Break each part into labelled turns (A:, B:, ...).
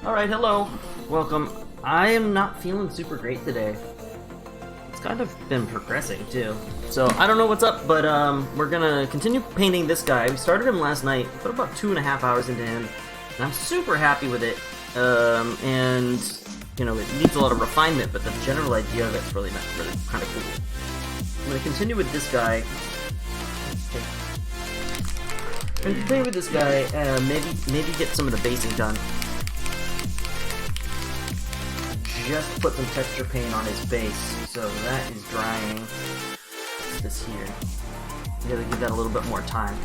A: Alright, hello. Welcome. I am not feeling super great today. It's kind of been progressing, too. So, I don't know what's up, but we're gonna continue painting this guy. We started him last night, put about 2.5 hours into him, and I'm super happy with it. And, you know, it needs a lot of refinement, but the general idea of it's really kind of cool. I'm gonna continue with this guy. I'm gonna continue with this guy, maybe get some of the basing done. Just put some texture paint on his base, so that is drying. What's this here? We gotta give that a little bit more time.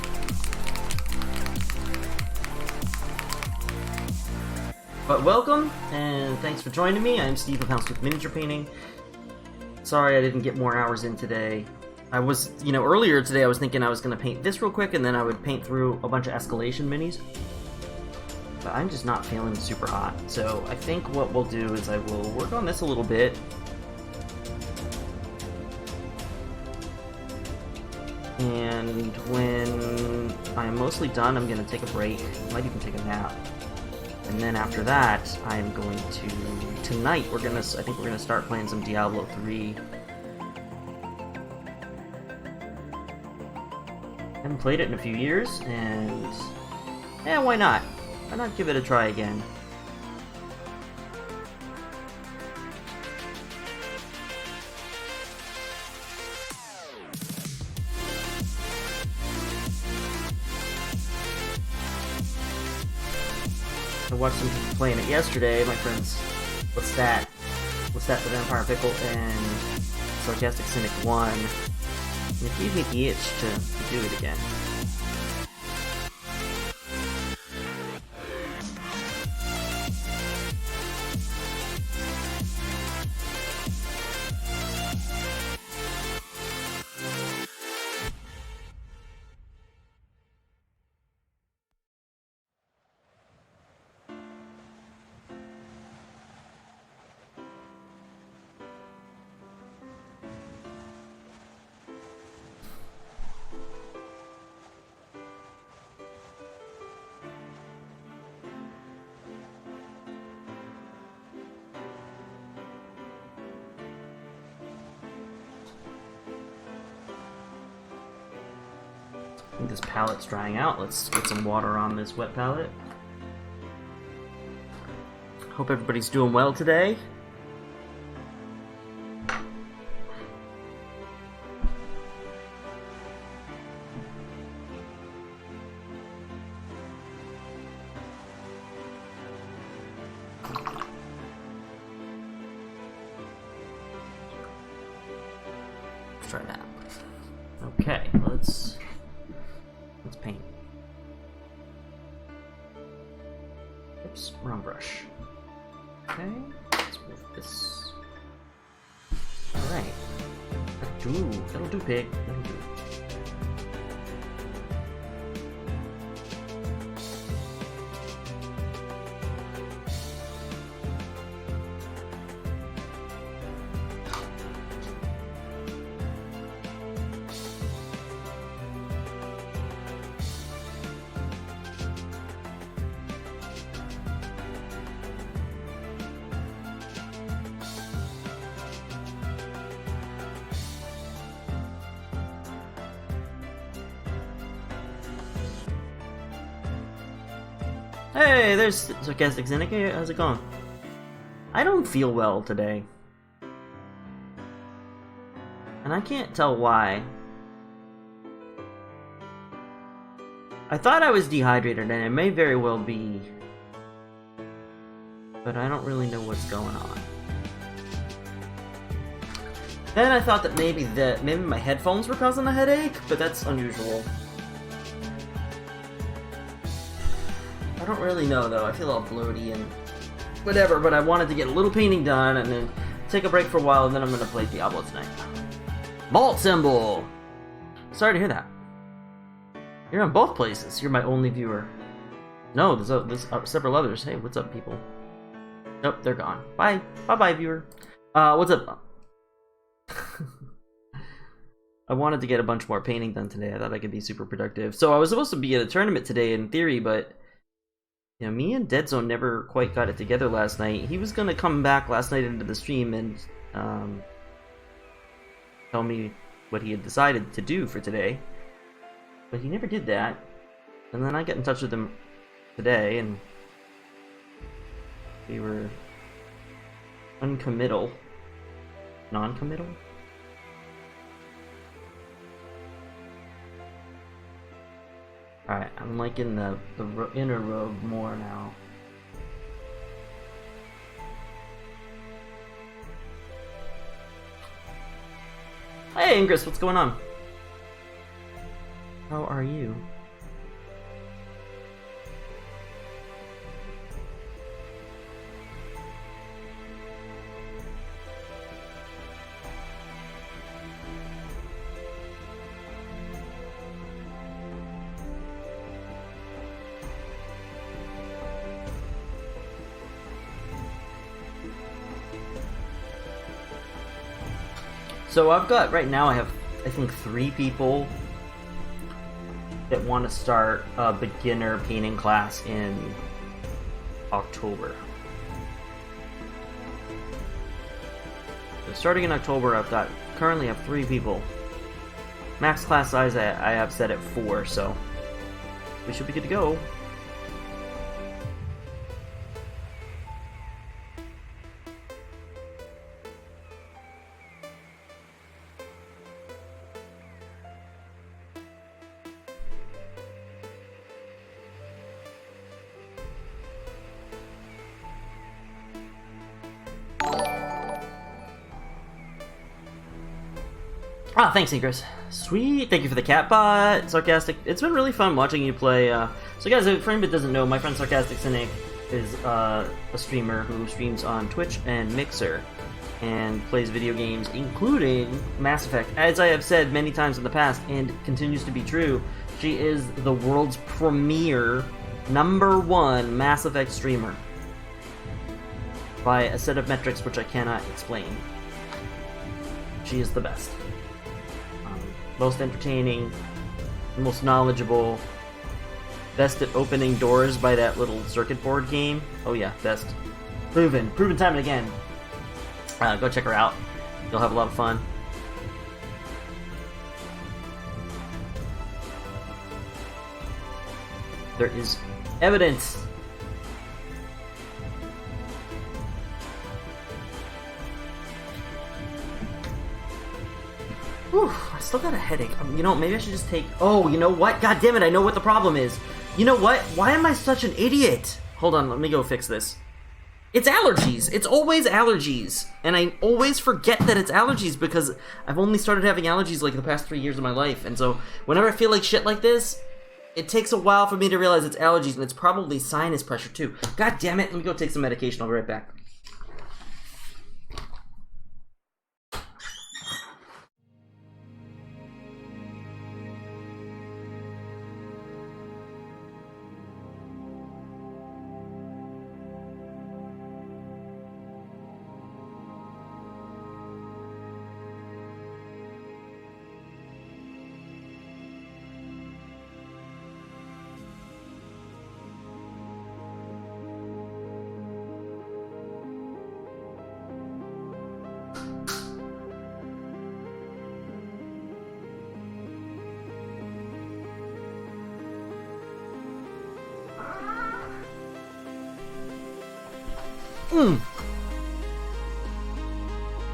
A: But welcome, and thanks for joining me. I'm Steve of Houndstooth Miniature Painting. Sorry I didn't get more hours in today. I was, earlier today I was thinking I was gonna paint this real quick, and then I would paint through a bunch of escalation minis. But I'm just not feeling super hot. So I think what we'll do is I will work on this a little bit. And when I'm mostly done, I'm going to take a break. Might even take a nap. And then after that, I'm going to... Tonight, I think we're going to start playing some Diablo 3. I haven't played it in a few years, and... yeah, why not? Why not give it a try again? I watched some people playing it yesterday. My friends, what's that? What's that? The Vampire Pickle and Sarcastic Cynic 1. And it gave me the itch to do it again. I think this palette's drying out. Let's get some water on this wet palette. Hope everybody's doing well today. Let's try that. Okay, let's paint. Oops, wrong brush. Okay, let's move this. Alright. That'll do, pig. That'll do. Hey, there's Sarcastic Cynic. Hey, how's it going? I don't feel well today. And I can't tell why. I thought I was dehydrated, and it may very well be. But I don't really know what's going on. Then I thought that maybe my headphones were causing the headache, but that's unusual. I don't really know though, I feel all bloaty and whatever, but I wanted to get a little painting done and then take a break for a while, and then I'm going to play Diablo tonight. Malt symbol! Sorry to hear that. You're on both places. You're my only viewer. No, there's several others. Hey, what's up, people? Nope, they're gone. Bye. Bye-bye, viewer. What's up? I wanted to get a bunch more painting done today. I thought I could be super productive. So I was supposed to be at a tournament today in theory, but Yeah, me and Dead Zone never quite got it together last night. He was gonna come back last night into the stream and tell me what he had decided to do for today, but he never did that. And then I got in touch with him today, and we were non-committal. Alright, I'm liking the inner robe more now. Hey Ingress, what's going on? How are you? So I've got, right now I have, I think, 3 people that want to start a beginner painting class in October. So starting in October, currently have 3 people. Max class size I have set at 4, so we should be good to go. Ah, thanks, Ingress. Sweet, thank you for the cat bot, Sarcastic. It's been really fun watching you play. So guys, if anyone doesn't know, my friend Sarcastic Cynic is a streamer who streams on Twitch and Mixer and plays video games, including Mass Effect. As I have said many times in the past, and continues to be true, she is the world's premier #1 Mass Effect streamer by a set of metrics which I cannot explain. She is the best. Most entertaining, most knowledgeable, best at opening doors by that little circuit board game. Oh yeah, best. Proven time and again. Go check her out. You'll have a lot of fun. There is evidence. Whew, I still got a headache. You know, maybe I should just take... Oh, you know what? God damn it, I know what the problem is. You know what? Why am I such an idiot? Hold on, let me go fix this. It's allergies. It's always allergies. And I always forget that it's allergies because I've only started having allergies like the past 3 years of my life. And so whenever I feel like shit like this, it takes a while for me to realize it's allergies, and it's probably sinus pressure too. God damn it, let me go take some medication. I'll be right back.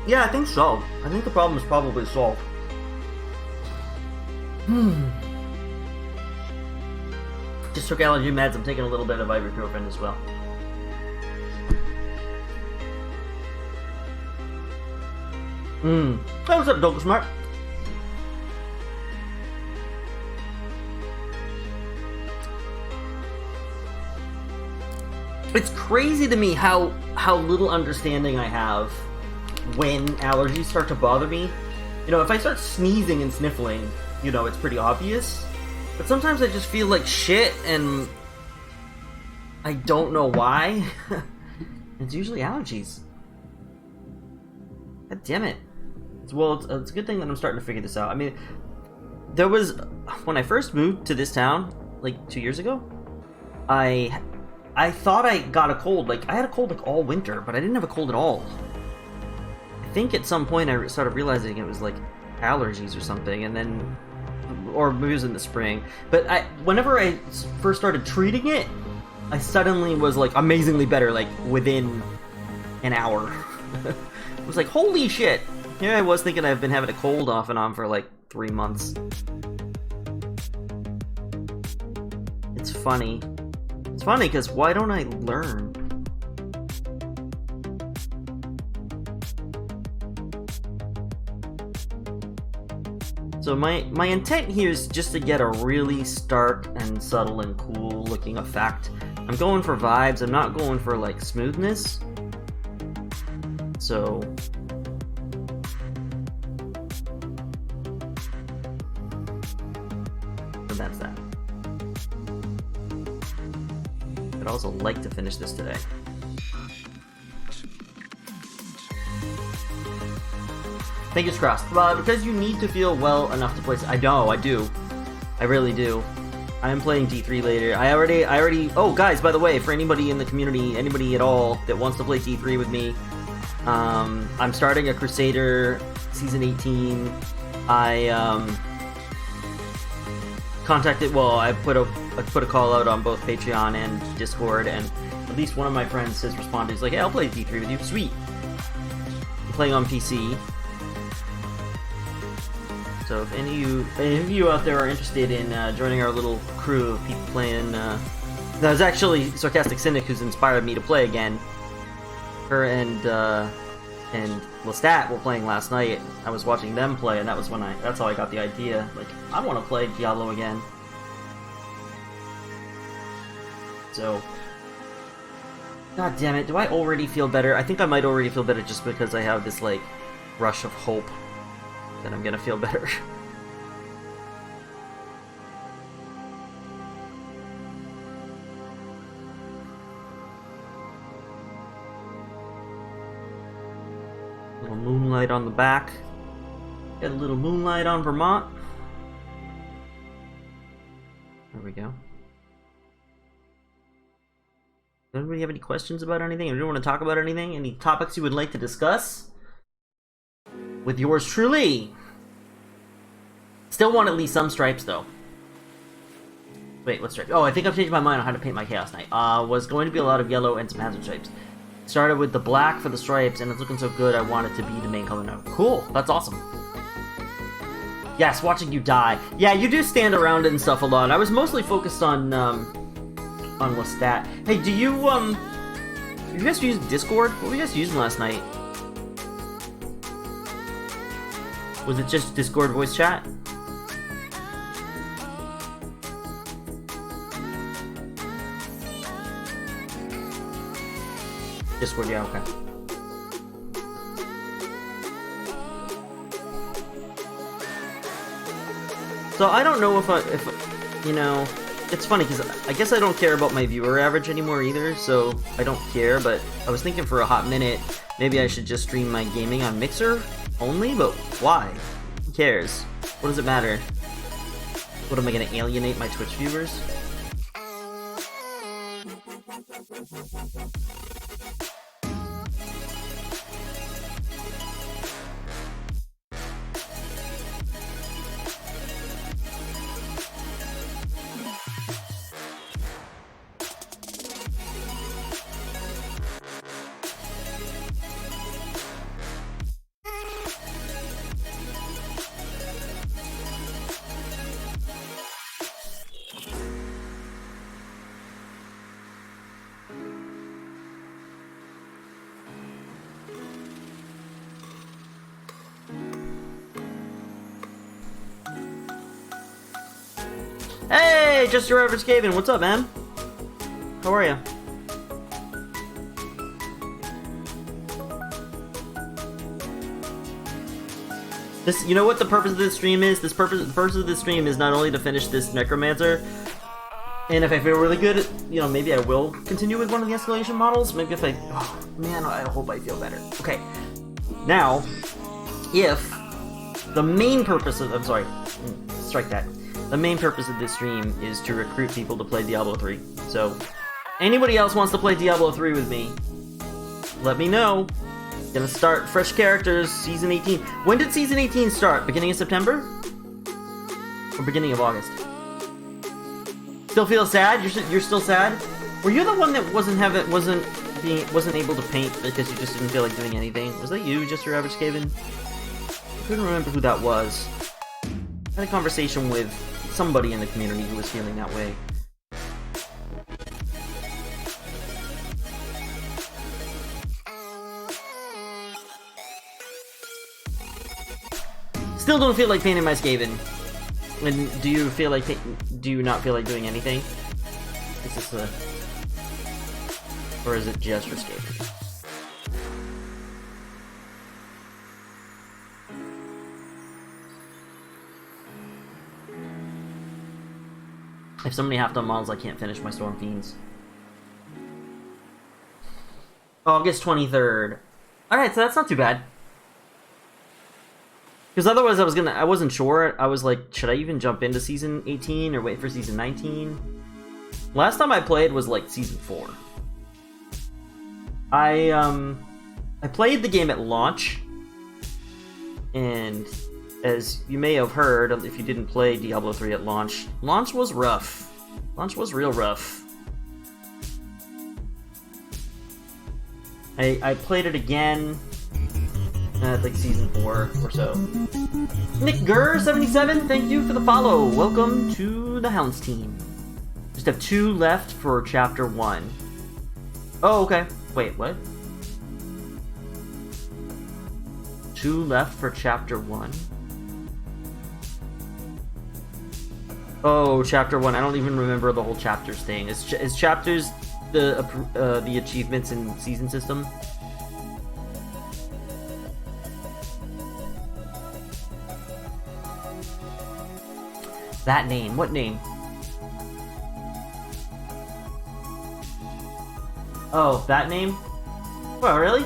A: Yeah, I think so. I think the problem is probably solved. Just took allergy meds. I'm taking a little bit of ibuprofen as well. Hey, what's up, Doka Smart? It's crazy to me how little understanding I have when allergies start to bother me. You know, if I start sneezing and sniffling, you know, it's pretty obvious. But sometimes I just feel like shit and I don't know why. It's usually allergies. God damn it. It's a good thing that I'm starting to figure this out. I mean, there was... When I first moved to this town, like 2 years ago, I I thought I got a cold. Like, I had a cold like all winter, but I didn't have a cold at all. I think at some point I started realizing it was like allergies or something, and then, or maybe it was in the spring. But whenever I first started treating it, I suddenly was like amazingly better, like within an hour. I was like, holy shit! Here I was thinking I've been having a cold off and on for like 3 months. It's funny. It's funny because why don't I learn? So my intent here is just to get a really stark and subtle and cool looking effect. I'm going for vibes, I'm not going for like smoothness. So that's that. I'd also like to finish this today. Fingers crossed. Because you need to feel well enough to play. I know, I do. I really do. I am playing D3 later. I already. Oh, guys, by the way, for anybody in the community, anybody at all that wants to play D3 with me, I'm starting a Crusader Season 18. I contacted. Well, I put a call out on both Patreon and Discord, and at least one of my friends has responded. He's like, "Hey, I'll play D3 with you." Sweet. I'm playing on PC. So if any of you out there are interested in joining our little crew of people playing, that was actually Sarcastic Cynic who's inspired me to play again. Her and Lestat were playing last night. I was watching them play, and that's how I got the idea. Like, I want to play Diablo again. So, god damn it, do I already feel better? I think I might already feel better just because I have this like rush of hope that I'm gonna feel better. Little moonlight on the back. Got a little moonlight on Vermont. There we go. Does anybody have any questions about anything? If you want to talk about anything? Any topics you would like to discuss? With yours truly. Still want at least some stripes, though. Wait, what stripes? Oh, I think I've changed my mind on how to paint my Chaos Knight. Was going to be a lot of yellow and some hazard stripes. Started with the black for the stripes, and it's looking so good I want it to be the main color now. Cool, that's awesome. Yes, watching you die. Yeah, you do stand around and stuff a lot. I was mostly focused on Lestat. Hey, do you guys use Discord? What were you guys using last night? Was it just Discord voice chat? Discord, yeah, okay. So I don't know if you know, it's funny because I guess I don't care about my viewer average anymore either, so I don't care, but I was thinking for a hot minute, maybe I should just stream my gaming on Mixer only, but why? Who cares? What does it matter? What, am I gonna alienate my Twitch viewers? Hey, just your average Gaven, what's up, man? How are you? This, you know what the purpose of this stream is? The purpose of this stream is not only to finish this Necromancer, and if I feel really good, you know, maybe I will continue with one of the escalation models. Maybe if oh man, I hope I feel better. Okay, now, if the main purpose of, I'm sorry, strike that. The main purpose of this stream is to recruit people to play Diablo 3. So, Anybody else wants to play Diablo 3 with me, let me know. Gonna start fresh characters, Season 18. When did Season 18 start? Beginning of September? Or beginning of August? Still feel sad? You're still sad? Were you the one that wasn't able to paint because you just didn't feel like doing anything? Was that you, just your average Skaven? I couldn't remember who that was. I had a conversation with somebody in the community who was feeling that way. Still don't feel like painting my Skaven. And do you not feel like doing anything? Is this a... Or is it just for Skaven? I have so many half-done models I can't finish my Storm Fiends. August 23rd. Alright, so that's not too bad. Because otherwise I wasn't sure. I was like, should I even jump into Season 18 or wait for Season 19? Last time I played was like Season 4. I played the game at launch, and as you may have heard, if you didn't play Diablo 3 at launch was rough. Launch was real rough. I played it again at like Season 4 or so. Nick Gurr77, thank you for the follow. Welcome to the Hounds team. Just have 2 left for Chapter 1. Oh, okay. Wait, what? 2 left for Chapter 1. Oh, Chapter 1. I don't even remember the whole chapters thing. Is chapters the achievements in season system? That name. What name? Oh, that name? Well, really?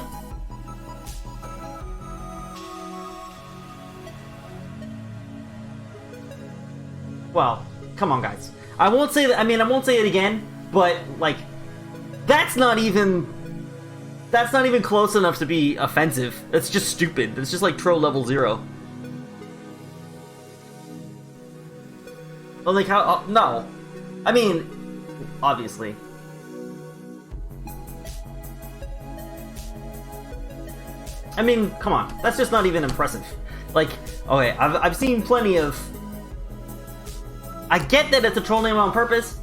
A: Well, come on, guys. I won't say that. I mean, I won't say it again. But like, that's not even close enough to be offensive. It's just stupid. It's just like troll level 0. Well, like how? No, I mean, obviously. I mean, come on. That's just not even impressive. Like, okay, I've seen plenty of... I get that it's a troll name on purpose,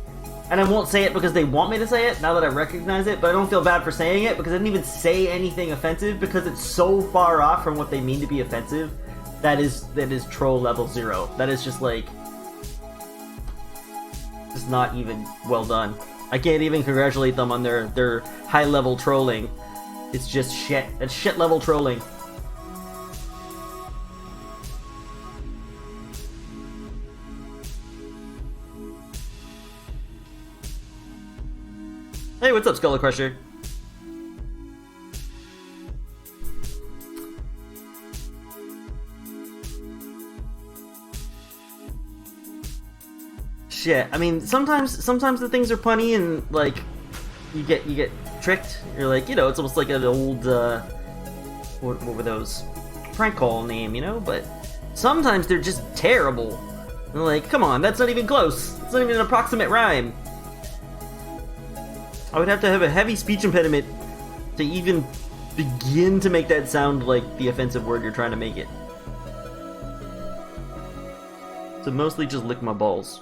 A: and I won't say it because they want me to say it, now that I recognize it, but I don't feel bad for saying it, because I didn't even say anything offensive, because it's so far off from what they mean to be offensive. That is troll level 0. That is just like... just not even well done. I can't even congratulate them on their high-level trolling. It's just shit. It's shit-level trolling. Hey, what's up, Skull Crusher? Shit. I mean, sometimes the things are punny and like you get tricked. You're like, you know, it's almost like an old what were those? Prank call name, you know? But sometimes they're just terrible. They're like, come on, that's not even close. It's not even an approximate rhyme. I would have to have a heavy speech impediment to even begin to make that sound like the offensive word you're trying to make it. So mostly just lick my balls.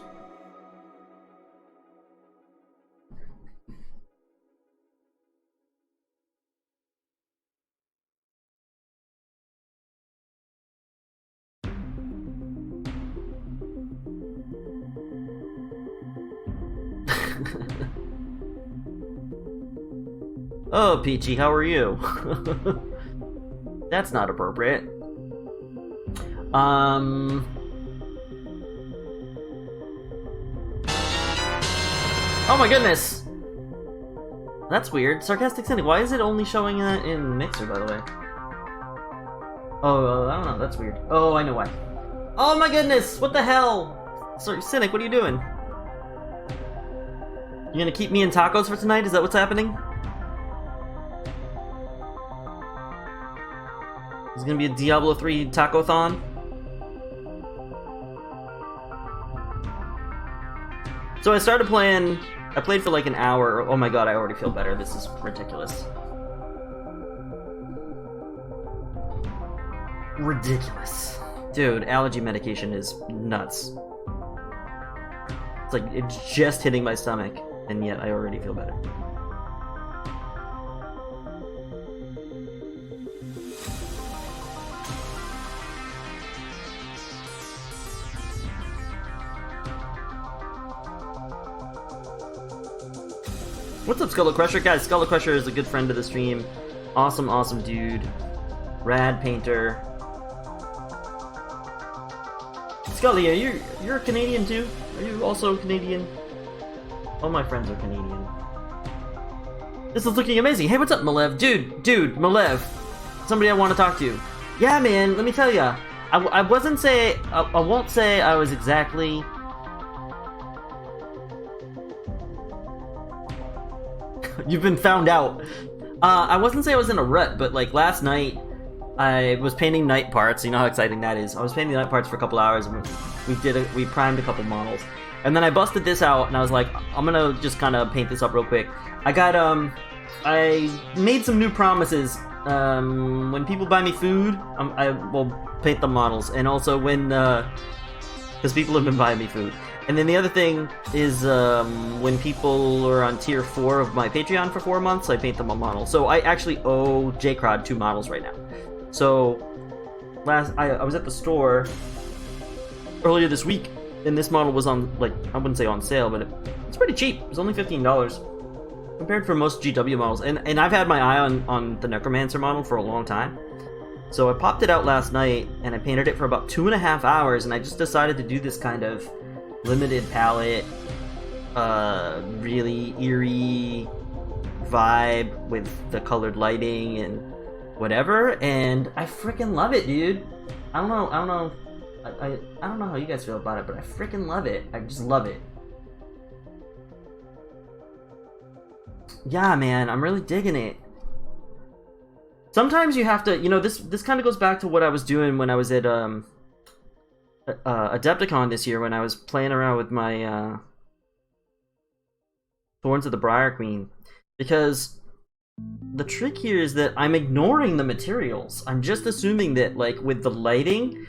A: Oh, Peachy, how are you? That's not appropriate. Oh my goodness! That's weird. Sarcastic Cynic, why is it only showing that in Mixer, by the way? Oh, I don't know, that's weird. Oh, I know why. Oh my goodness! What the hell? Sorry, Cynic, what are you doing? You gonna keep me in tacos for tonight? Is that what's happening? There's gonna be a Diablo 3 taco-thon. So I started playing, I played for like an hour. Oh my god, I already feel better. This is ridiculous. Ridiculous. Dude, allergy medication is nuts. It's like, it's just hitting my stomach, and yet I already feel better. What's up, Skull Crusher? Guys, Skull Crusher is a good friend of the stream. Awesome, awesome dude. Rad painter. Scully, you're a Canadian too? Are you also Canadian? All my friends are Canadian. This is looking amazing. Hey, what's up, Malev? Dude, Malev. Somebody I want to talk to. Yeah, man, let me tell ya. I won't say I was exactly... You've been found out. I wasn't say I was in a rut, but like last night, I was painting night parts. You know how exciting that is. I was painting night parts for a couple hours, and we primed a couple models, and then I busted this out, and I was like, I'm gonna just kind of paint this up real quick. I made some new promises. When people buy me food, I will paint the models, and also when because people have been buying me food. And then the other thing is when people are on tier 4 of my Patreon for 4 months, I paint them a model. So I actually owe J-Crod 2 models right now. So I was at the store earlier this week, and this model was on, like, I wouldn't say on sale, but it's pretty cheap. It was only $15 compared for most GW models. And I've had my eye on the Necromancer model for a long time. So I popped it out last night, and I painted it for about 2.5 hours, and I just decided to do this kind of limited palette, really eerie vibe with the colored lighting and whatever, and I freaking love it, dude. I don't know how you guys feel about it, but I freaking love it. I just love it. Yeah, man, I'm really digging it. Sometimes you have to, you know, this kind of goes back to what I was doing when I was at Adepticon this year, when I was playing around with my Thorns of the Briar Queen, because the trick here is that I'm ignoring the materials. I'm just assuming that, like, with the lighting,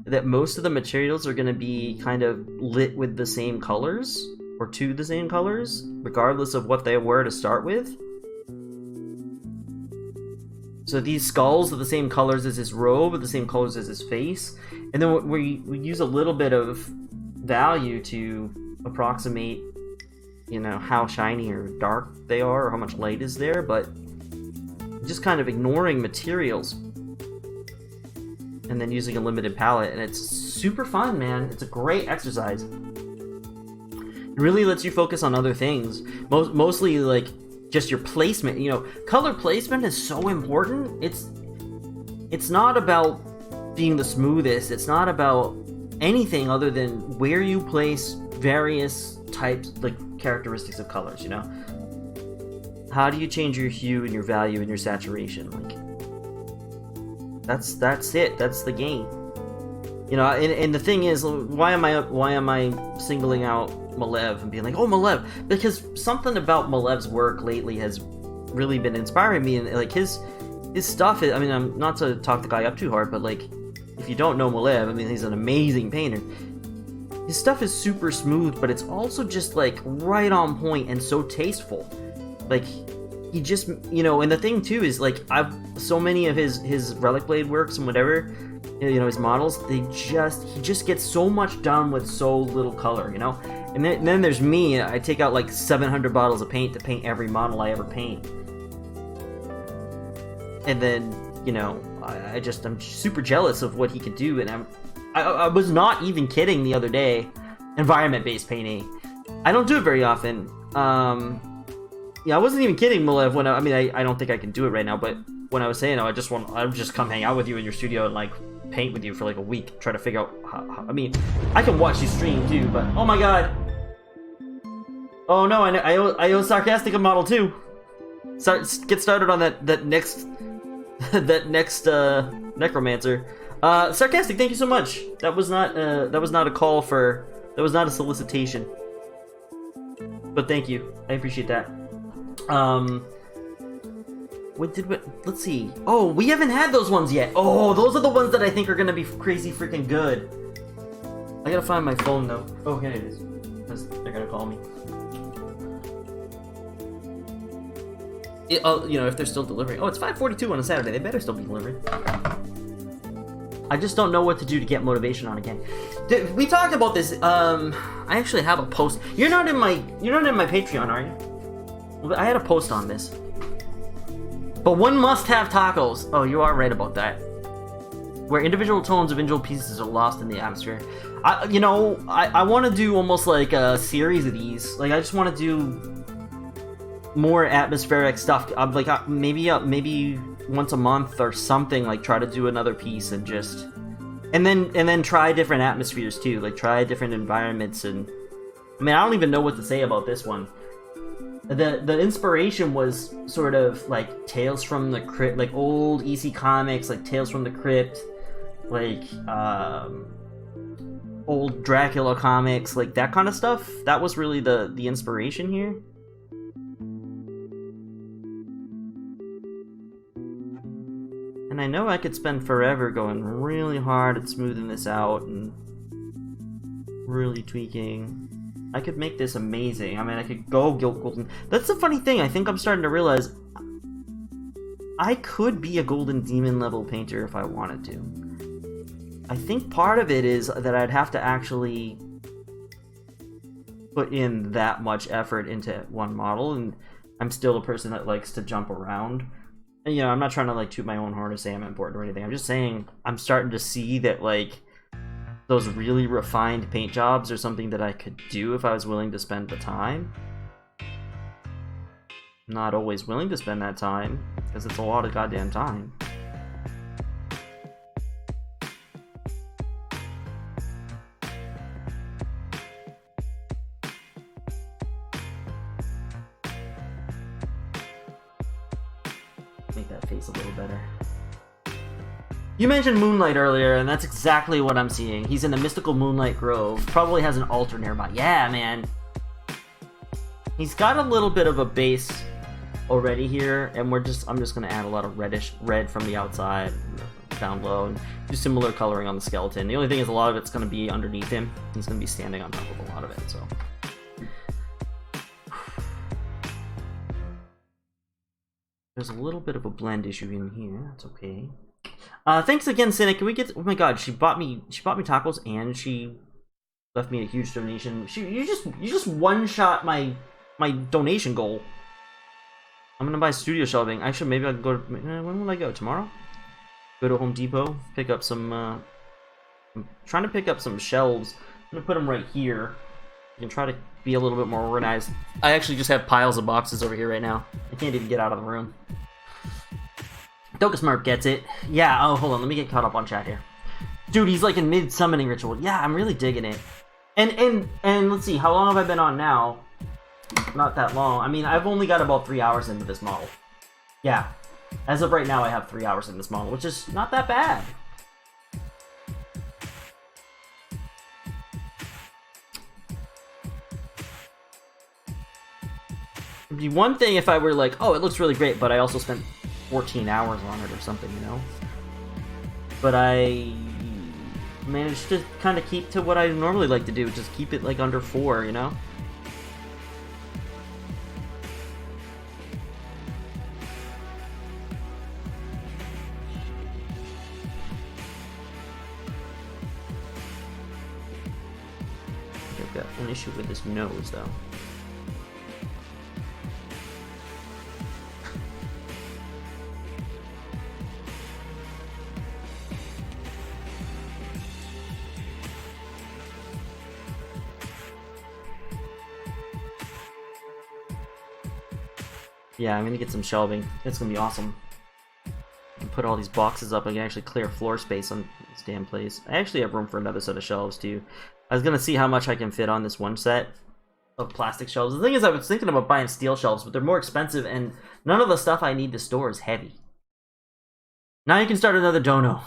A: that most of the materials are going to be kind of lit with the same colors, or to the same colors, regardless of what they were to start with. So these skulls are the same colors as his robe, are the same colors as his face. And then we use a little bit of value to approximate, you know, how shiny or dark they are, or how much light is there, but just kind of ignoring materials. And then using a limited palette, and it's super fun, man. It's a great exercise. It really lets you focus on other things. Mostly, like, just your placement. You know, color placement is so important. It's not about being the smoothest. It's not about anything other than where you place various types, like, characteristics of colors, you know? How do you change your hue and your value and your saturation? Like, that's it. That's the game. You know, and the thing is, why am I singling out Malev and being like, oh, Malev? Because something about Malev's work lately has really been inspiring me, and like his stuff is, I mean, I'm not to talk the guy up too hard, but like, if you don't know Malev, I mean, he's an amazing painter. His stuff is super smooth, but it's also just like right on point and so tasteful. Like, he just, you know, and the thing too is, like, I've so many of his Relic Blade works and whatever, you know, his models, he just gets so much done with so little color, you know? And then there's me, I take out like 700 bottles of paint to paint every model I ever paint. And then, you know, I'm super jealous of what he can do, and I was not even kidding the other day. Environment-based painting, I don't do it very often. Yeah, I wasn't even kidding, Malev, when I don't think I can do it right now, but when I was saying, I'll just come hang out with you in your studio and like paint with you for like a week, try to figure out how I mean, I can watch you stream too, but oh my god. Oh no, I owe Sarcastic a model too. Get started on that next that next Necromancer. Sarcastic, thank you so much. That was not a call for, that was not a solicitation. But thank you, I appreciate that. Let's see. Oh, we haven't had those ones yet. Oh, those are the ones that I think are gonna be crazy freaking good. I gotta find my phone though. Oh, here it is. Because they're gonna call me. You know, if they're still delivering. Oh, it's 5:42 on a Saturday. They better still be delivering. I just don't know what to do to get motivation on again. We talked about this. I actually have a post. You're not in my Patreon, are you? I had a post on this. But one must have tacos. Oh, you are right about that. Where individual tones of individual pieces are lost in the atmosphere. I want to do almost like a series of these. Like, I just want to do more atmospheric stuff. Maybe once a month or something. Like, try to do another piece and just, and then try different atmospheres too. Like, try different environments. And I mean, I don't even know what to say about this one. The inspiration was sort of like Tales from the Crypt, like old EC comics, like Tales from the Crypt, like old Dracula comics, like that kind of stuff. That was really the inspiration here. And I know I could spend forever going really hard at smoothing this out and really tweaking. I could make this amazing. I mean, I could go golden. That's the funny thing. I think I'm starting to realize I could be a golden demon level painter if I wanted to. I think part of it is that I'd have to actually put in that much effort into one model, and I'm still a person that likes to jump around. And, you know, I'm not trying to like toot my own horn or say I'm important or anything. I'm just saying I'm starting to see that like those really refined paint jobs are something that I could do if I was willing to spend the time. I'm not always willing to spend that time, because it's a lot of goddamn time. Make that face a little better. You mentioned Moonlight earlier, and that's exactly what I'm seeing. He's in the mystical Moonlight Grove. Probably has an altar nearby. Yeah, man. He's got a little bit of a base already here, and I'm just gonna add a lot of red from the outside down low, and do similar coloring on the skeleton. The only thing is a lot of it's gonna be underneath him. He's gonna be standing on top of a lot of it, so. There's a little bit of a blend issue in here. That's okay. Thanks again, Cynic. Can we get? Oh my God, she bought me tacos, and she left me a huge donation. You just one-shot my donation goal. I'm gonna buy studio shelving. Actually, maybe I can go to, when will I go? Tomorrow? Go to Home Depot, pick up some. I'm trying to pick up some shelves. I'm gonna put them right here. I can try to be a little bit more organized. I actually just have piles of boxes over here right now. I can't even get out of the room. Dokasmurf gets it. Yeah, oh, hold on, let me get caught up on chat here. Dude, he's like in mid-summoning ritual. Yeah, I'm really digging it. And let's see, how long have I been on now? Not that long. I mean, I've only got about 3 hours into this model. Yeah, as of right now, I have 3 hours in this model, which is not that bad. It'd be one thing if I were like, oh, it looks really great, but I also spent 14 hours on it or something, you know? But I managed to kind of keep to what I normally like to do, just keep it like under 4, you know? I've got one issue with this nose, though. Yeah, I'm gonna get some shelving. It's gonna be awesome. And put all these boxes up. I can actually clear floor space on this damn place. I actually have room for another set of shelves too. I was gonna see how much I can fit on this one set of plastic shelves. The thing is, I was thinking about buying steel shelves, but they're more expensive, and none of the stuff I need to store is heavy. Now you can start another dono.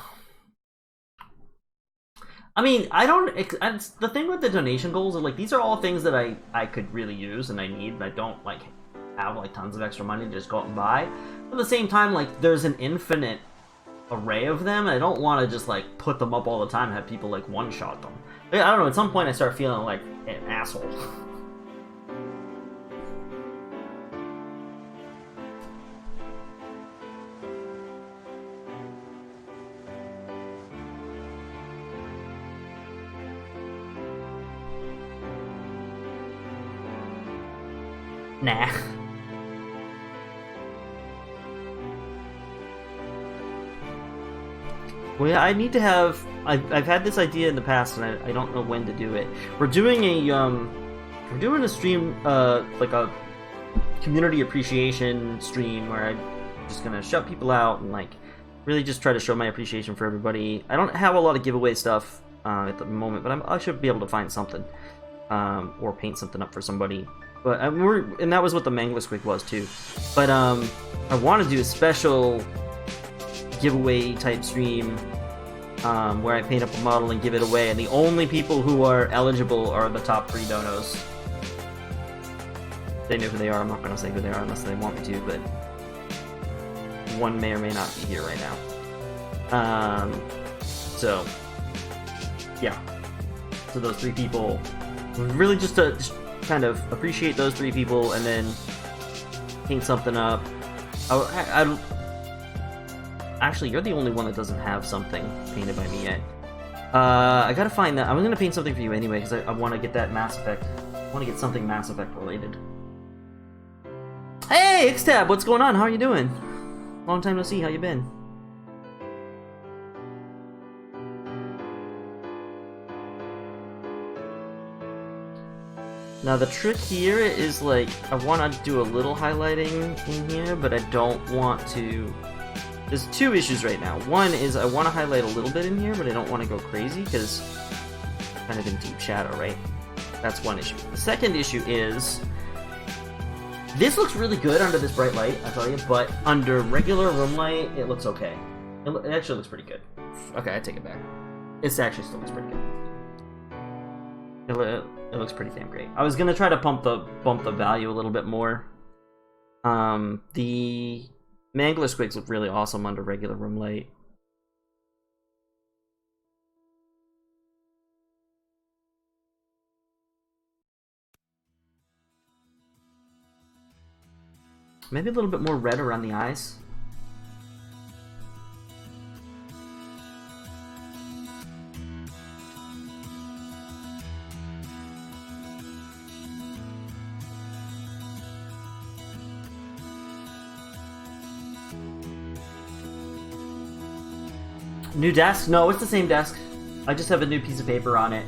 A: I mean, the thing with the donation goals is, like, these are all things that I could really use and I need, and I don't, like, have, like, tons of extra money to just go out and buy. But at the same time, like, there's an infinite array of them, and I don't want to just, like, put them up all the time and have people, like, one-shot them. I don't know, at some point I start feeling like an asshole. Nah. Well, yeah, I need to have... I've had this idea in the past, and I don't know when to do it. We're doing a stream, like a community appreciation stream, where I'm just gonna shut people out and, like, really just try to show my appreciation for everybody. I don't have a lot of giveaway stuff at the moment, but I should be able to find something, or paint something up for somebody. But and that was what the Mangler Squig was too. But I want to do a special giveaway type stream where I paint up a model and give it away, and the only people who are eligible are the top 3 donos. They know who they are. I'm not going to say who they are unless they want me to, but one may or may not be here right now. So yeah. So those 3 people, really just to kind of appreciate those 3 people, and then paint something up. Actually, you're the only one that doesn't have something painted by me yet. I gotta find that. I'm gonna paint something for you anyway, because I want to get that Mass Effect. I want to get something Mass Effect related. Hey, Xtab, what's going on? How are you doing? Long time no see. How you been? Now the trick here is, like, I want to do a little highlighting in here, but I don't want to... There's 2 issues right now. One is I want to highlight a little bit in here, but I don't want to go crazy, because I'm kind of in deep shadow, right? That's one issue. The second issue is... This looks really good under this bright light, I tell you, but under regular room light, it looks okay. It actually looks pretty good. Okay, I take it back. It actually still looks pretty good. It looks pretty damn great. I was gonna try to bump the value a little bit more. The Mangler Squigs look really awesome under regular room light. Maybe a little bit more red around the eyes. New desk? No, it's the same desk. I just have a new piece of paper on it.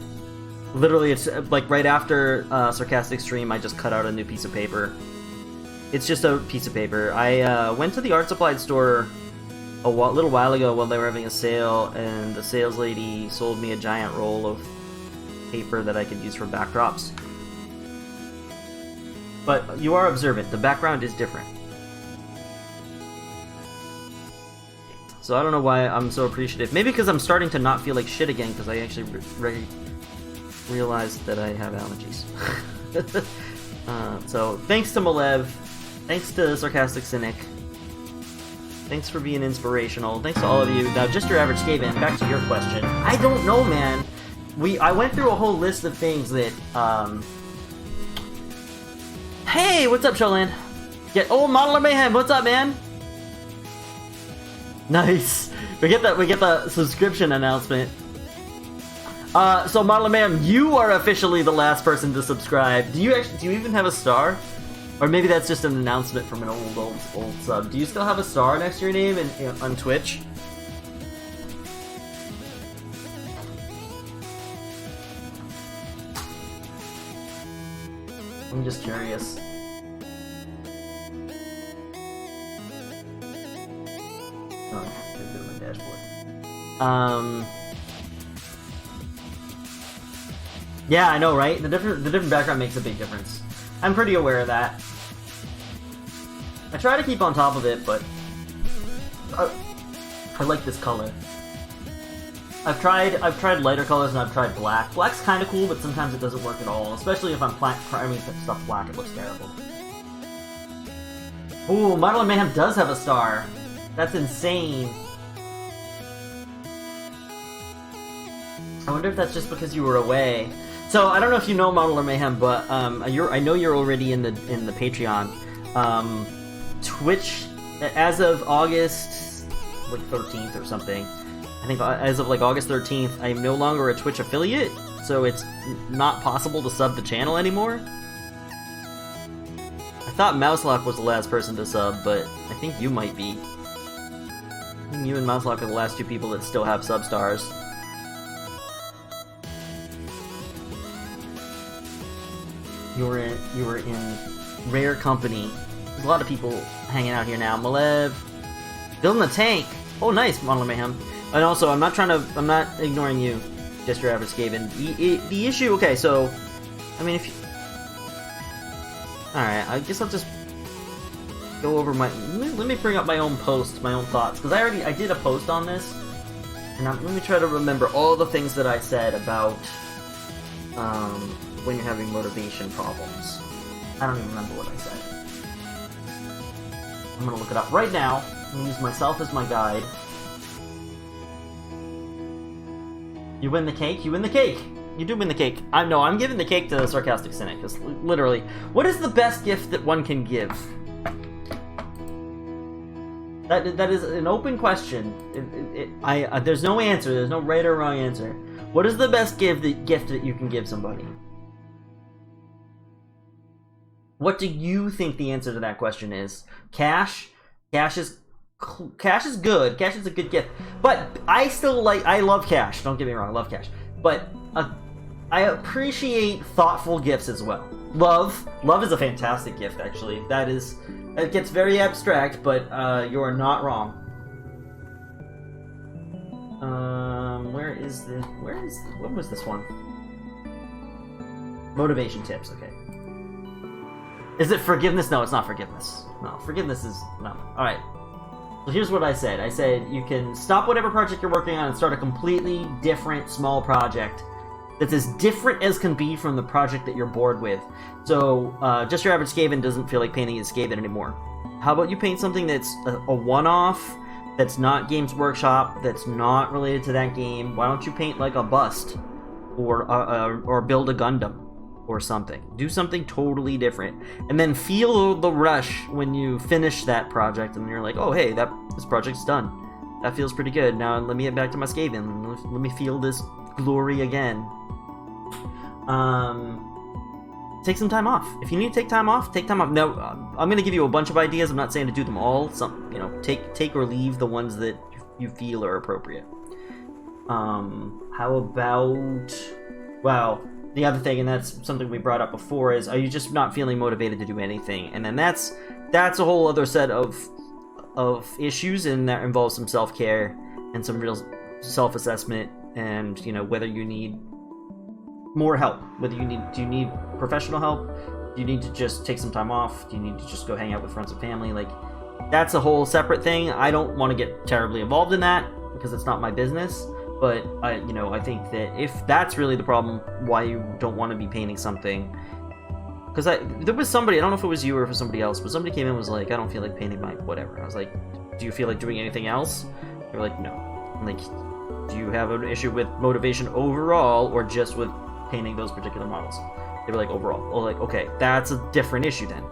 A: Literally, it's like right after Sarcastic Stream, I just cut out a new piece of paper. It's just a piece of paper. I went to the art supply store a little while ago while they were having a sale, and the sales lady sold me a giant roll of paper that I could use for backdrops. But you are observant. The background is different. So I don't know why I'm so appreciative. Maybe because I'm starting to not feel like shit again, because I actually realized that I have allergies. So thanks to Malev. Thanks to Sarcastic Cynic. Thanks for being inspirational. Thanks to all of you. Now, just your average Skaven, back to your question. I don't know, man. I went through a whole list of things that, Hey, what's up, Sholan? Oh, Modeler Mayhem, what's up, man? Nice. We get the subscription announcement. So Modeler Mayhem, you are officially the last person to subscribe. Do you even have a star? Or maybe that's just an announcement from an old sub. Do you still have a star next to your name on Twitch? I'm just curious. Oh, I did it on my dashboard. Yeah, I know, right? The different background makes a big difference. I'm pretty aware of that. I try to keep on top of it, but I like this color. I've tried lighter colors and I've tried black. Black's kind of cool, but sometimes it doesn't work at all. Especially if I'm priming stuff black, it looks terrible. Ooh, Model Mayhem does have a star. That's insane. I wonder if that's just because you were away. So I don't know if you know Model Mayhem, but I know you're already in the Patreon. Twitch, as of August like 13th or something. I think as of like August 13th, I am no longer a Twitch affiliate, so it's not possible to sub the channel anymore. I thought Mouselock was the last person to sub, but I think you might be. I think you and Mouselock are the last two people that still have sub stars. You were in rare company. There's a lot of people hanging out here now. Malev, building a tank. Oh, nice, Model Mayhem. And also, I'm not ignoring you, just your average Skaven. The issue, okay, so, I mean, if you... Alright, I guess I'll just go over my... Let me bring up my own post, my own thoughts, because I did a post on this, and let me try to remember all the things that I said about, when you're having motivation problems. I don't even remember what I said. I'm gonna look it up right now. I'm gonna use myself as my guide. You win the cake? You win the cake! You do win the cake. I'm giving the cake to the Sarcastic Cynic, because literally, what is the best gift that one can give? That is an open question. There's no answer. There's no right or wrong answer. What is the best gift that you can give somebody? What do you think the answer to that question is? Cash? Cash is good. Cash is a good gift. But I love cash. Don't get me wrong, I love cash. But I appreciate thoughtful gifts as well. Love is a fantastic gift, actually. It gets very abstract, but you are not wrong. What was this one? Motivation tips, okay. Is it forgiveness? No, it's not forgiveness. No, forgiveness is... no. Alright. So here's what I said. I said you can stop whatever project you're working on and start a completely different small project that's as different as can be from the project that you're bored with. So, just your average Skaven doesn't feel like painting his Skaven anymore. How about you paint something that's a one-off, that's not Games Workshop, that's not related to that game? Why don't you paint like a bust? Or build a Gundam? Or something. Do something totally different. And then feel the rush when you finish that project and you're like, oh hey, this project's done. That feels pretty good. Now let me get back to my Skaven. Let me feel this glory again. Take some time off. If you need to take time off, take time off. Now, I'm going to give you a bunch of ideas. I'm not saying to do them all. Take or leave the ones that you feel are appropriate. How about... Well... The other thing, and that's something we brought up before, is are you just not feeling motivated to do anything? And then that's a whole other set of issues, and that involves some self-care and some real self-assessment, and whether you need more help, do you need professional help? Do you need to just take some time off? Do you need to just go hang out with friends and family? Like, that's a whole separate thing. I don't want to get terribly involved in that because it's not my business. But I think that if that's really the problem, why you don't want to be painting something, because there was somebody, I don't know if it was you or if it was somebody else, but somebody came in and was like, I don't feel like painting my whatever. I was like, do you feel like doing anything else? They were like, no. I'm like, do you have an issue with motivation overall or just with painting those particular models? They were like, overall. Well, like, okay, that's a different issue then.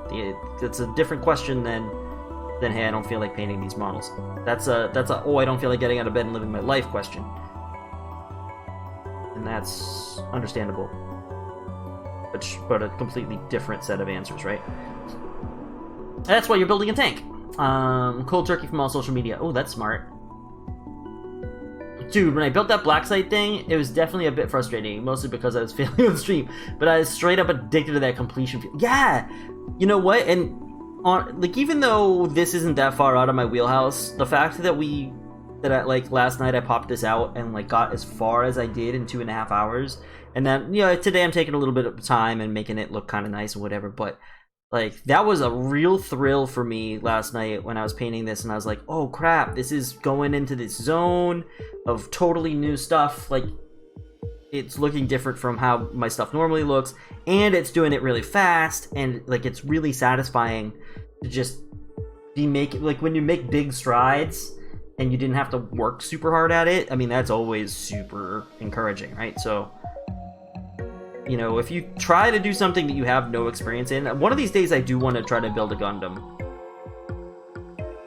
A: It's a different question than hey, I don't feel like painting these models. That's a oh, I don't feel like getting out of bed and living my life question. And that's understandable, but a completely different set of answers, right? That's why you're building a tank. Cold turkey from all social media. Oh, that's smart. Dude, when I built that black site thing, it was definitely a bit frustrating, mostly because I was failing on stream, but I was straight up addicted to that completion feel. Yeah! You know what? And, even though this isn't that far out of my wheelhouse, the fact that we that I, like, last night I popped this out and, like, got as far as I did in 2.5 hours. And then, you know, today I'm taking a little bit of time and making it look kind of nice and whatever. But, like, that was a real thrill for me last night when I was painting this. And I was like, oh, crap, this is going into this zone of totally new stuff. Like, it's looking different from how my stuff normally looks. And it's doing it really fast. And, like, it's really satisfying to just be making... Like, when you make big strides and you didn't have to work super hard at it, I mean, that's always super encouraging, right? So, you know, if you try to do something that you have no experience in, one of these days I do want to try to build a Gundam.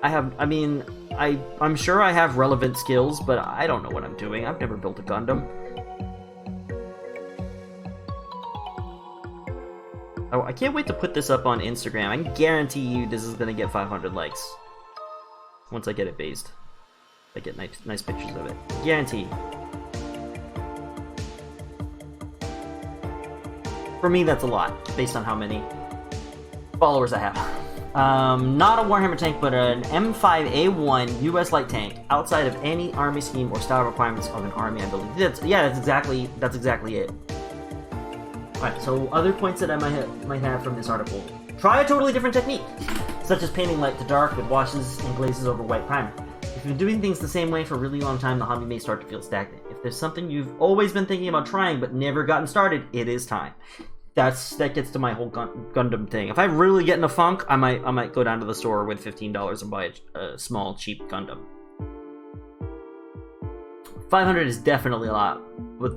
A: I'm sure I have relevant skills, but I don't know what I'm doing. I've never built a Gundam. Oh, I can't wait to put this up on Instagram. I can guarantee you this is going to get 500 likes once I get it based. I get nice pictures of it. Guaranteed. For me, that's a lot, based on how many followers I have. Not a Warhammer tank, but an M5A1 US light tank, outside of any army scheme or style requirements of an army, I believe. That's exactly it. Alright, so other points that I might have from this article. Try a totally different technique, such as painting light to dark with washes and glazes over white primer. If you've been doing things the same way for a really long time, the hobby may start to feel stagnant. If there's something you've always been thinking about trying but never gotten started, it is time. That gets to my whole Gundam thing. If I really get in a funk, I might go down to the store with $15 and buy a small, cheap Gundam. 500 is definitely a lot, but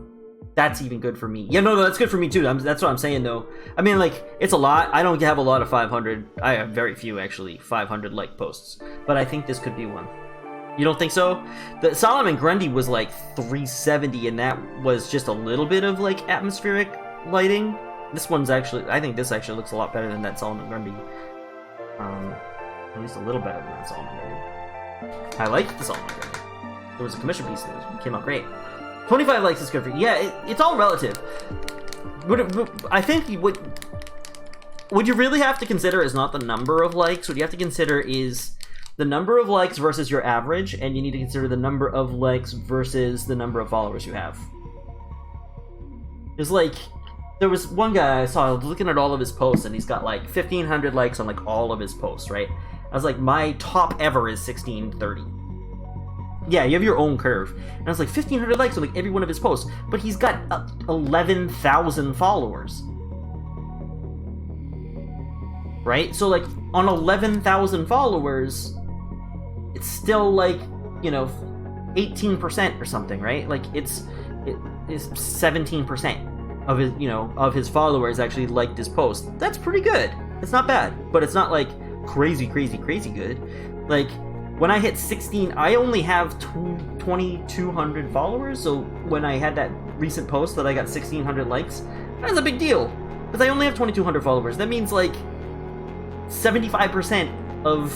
A: that's even good for me. Yeah, no, that's good for me too. That's what I'm saying, though. I mean, like, it's a lot. I don't have a lot of 500. I have very few, actually, 500 like posts. But I think this could be one. You don't think so? The Solomon Grundy was like 370, and that was just a little bit of, like, atmospheric lighting. This one's actually, I think this actually looks a lot better than that Solomon Grundy. At least a little better than that Solomon Grundy. I liked the Solomon Grundy. There was a commission piece that came out great. 25 likes is good for you. Yeah, it's all relative. I think what you really have to consider is not the number of likes. What you have to consider is the number of likes versus your average, and you need to consider the number of likes versus the number of followers you have. There's like... There was one guy I saw, I was looking at all of his posts, and he's got like 1,500 likes on like all of his posts, right? I was like, my top ever is 1,630. Yeah, you have your own curve. And I was like, 1,500 likes on like every one of his posts, but he's got 11,000 followers. Right? So like, on 11,000 followers, it's still like, you know, 18% or something, right? Like, it is 17%. Of his, you know, of his followers actually liked his post. That's pretty good. It's not bad, but it's not like crazy good. Like when I hit 16, I only have 2,200 followers. So when I had that recent post that I got 1,600 likes, that's a big deal because I only have 2,200 followers. That means like 75% of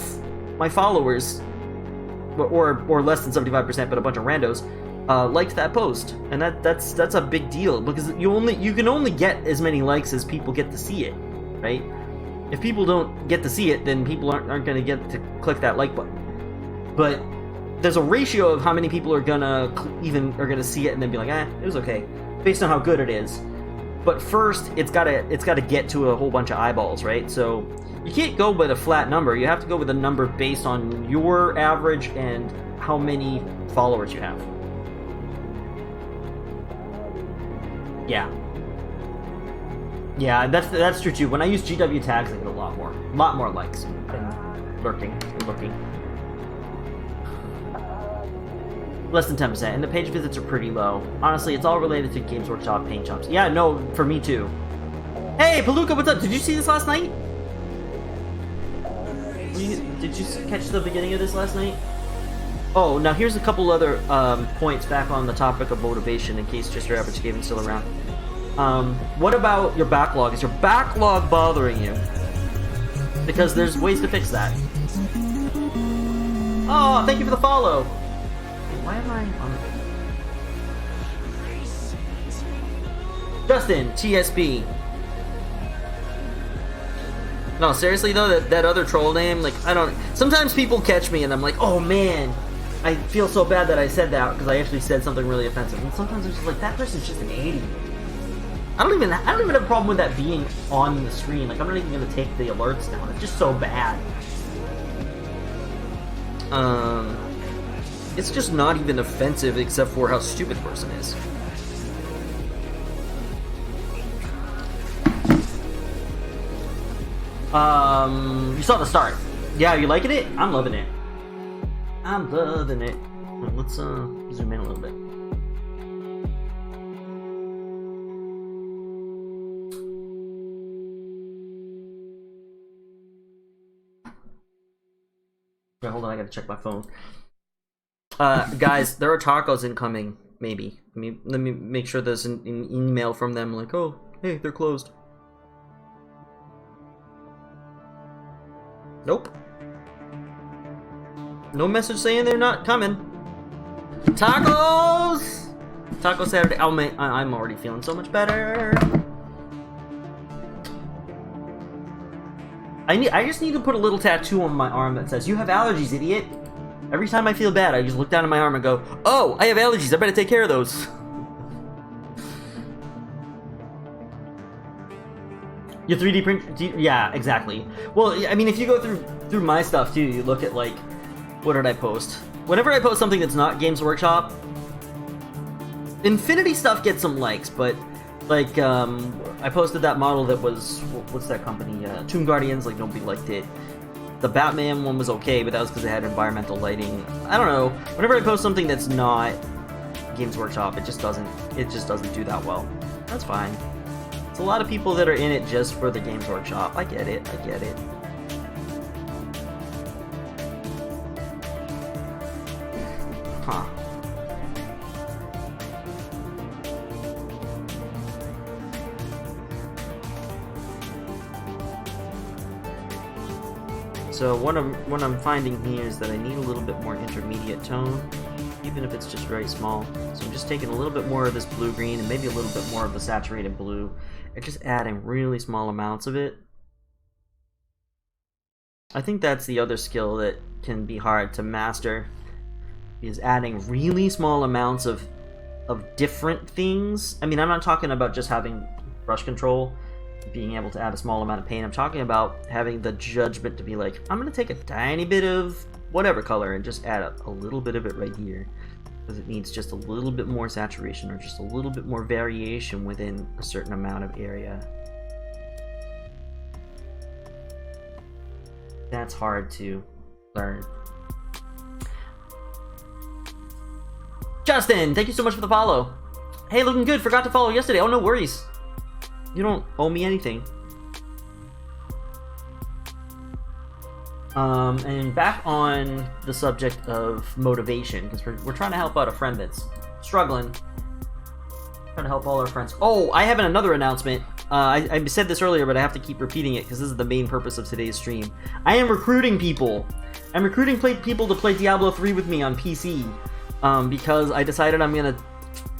A: my followers, or less than 75%, but a bunch of randos. Liked that post, and that's a big deal because you can only get as many likes as people get to see it, right? If people don't get to see it, then people aren't going to get to click that like button. But there's a ratio of how many people are gonna see it and then be like, it was okay, based on how good it is. But first, it's gotta get to a whole bunch of eyeballs, right? So you can't go with a flat number. You have to go with a number based on your average and how many followers you have. Yeah, that's true too. When I use GW tags, I get a lot more likes than lurking and looking. Less than 10%, and the page visits are pretty low. Honestly, it's all related to Games Workshop paint jobs. Yeah, no, for me too. Hey, Palooka, what's up? Did you see this last night? Did you catch the beginning of this last night? Oh, now here's a couple other points back on the topic of motivation in case just your average gamer's still around. What about your backlog? Is your backlog bothering you? Because there's ways to fix that. Oh, thank you for the follow! Why am I on... Justin, TSB. No, seriously though, that other troll name, like, I don't... Sometimes people catch me and I'm like, oh man, I feel so bad that I said that because I actually said something really offensive. And sometimes it's just like, that person's just an idiot. I don't even have a problem with that being on the screen. Like, I'm not even gonna take the alerts down. It's just so bad. It's just not even offensive except for how stupid the person is. You saw the start. Yeah, you liking it? I'm loving it. I'm loving it. Let's zoom in a little bit. Wait, hold on, I gotta check my phone. Guys, there are tacos incoming. Maybe. Let me make sure there's an email from them like, oh, hey, they're closed. Nope. No message saying they're not coming. Tacos! Taco Saturday. Oh, man, I'm already feeling so much better. I just need to put a little tattoo on my arm that says, "You have allergies, idiot." Every time I feel bad, I just look down at my arm and go, "Oh, I have allergies. I better take care of those." Your 3D print? Yeah, exactly. Well, I mean, if you go through my stuff too, you look at like, what did I post? Whenever I post something that's not Games Workshop, Infinity stuff gets some likes, but like, I posted that model that was, what's that company? Tomb Guardians. Like, nobody liked it. The Batman one was okay, but that was because it had environmental lighting. I don't know. Whenever I post something that's not Games Workshop, it just doesn't do that well. That's fine. It's a lot of people that are in it just for the Games Workshop. I get it. I get it. Huh. So what I'm finding here is that I need a little bit more intermediate tone, even if it's just very small. So I'm just taking a little bit more of this blue-green and maybe a little bit more of the saturated blue and just adding really small amounts of it. I think that's the other skill that can be hard to master, is adding really small amounts of different things. I mean, I'm not talking about just having brush control, being able to add a small amount of paint. I'm talking about having the judgment to be like, I'm going to take a tiny bit of whatever color and just add a little bit of it right here, because it needs just a little bit more saturation or just a little bit more variation within a certain amount of area. That's hard to learn. Justin, thank you so much for the follow. Hey, looking good. Forgot to follow yesterday. Oh, no worries. You don't owe me anything. And back on the subject of motivation, because we're trying to help out a friend that's struggling. Trying to help all our friends. Oh, I have another announcement. I said this earlier, but I have to keep repeating it because this is the main purpose of today's stream. I am recruiting people. I'm recruiting people to play Diablo 3 with me on PC, because I decided I'm going to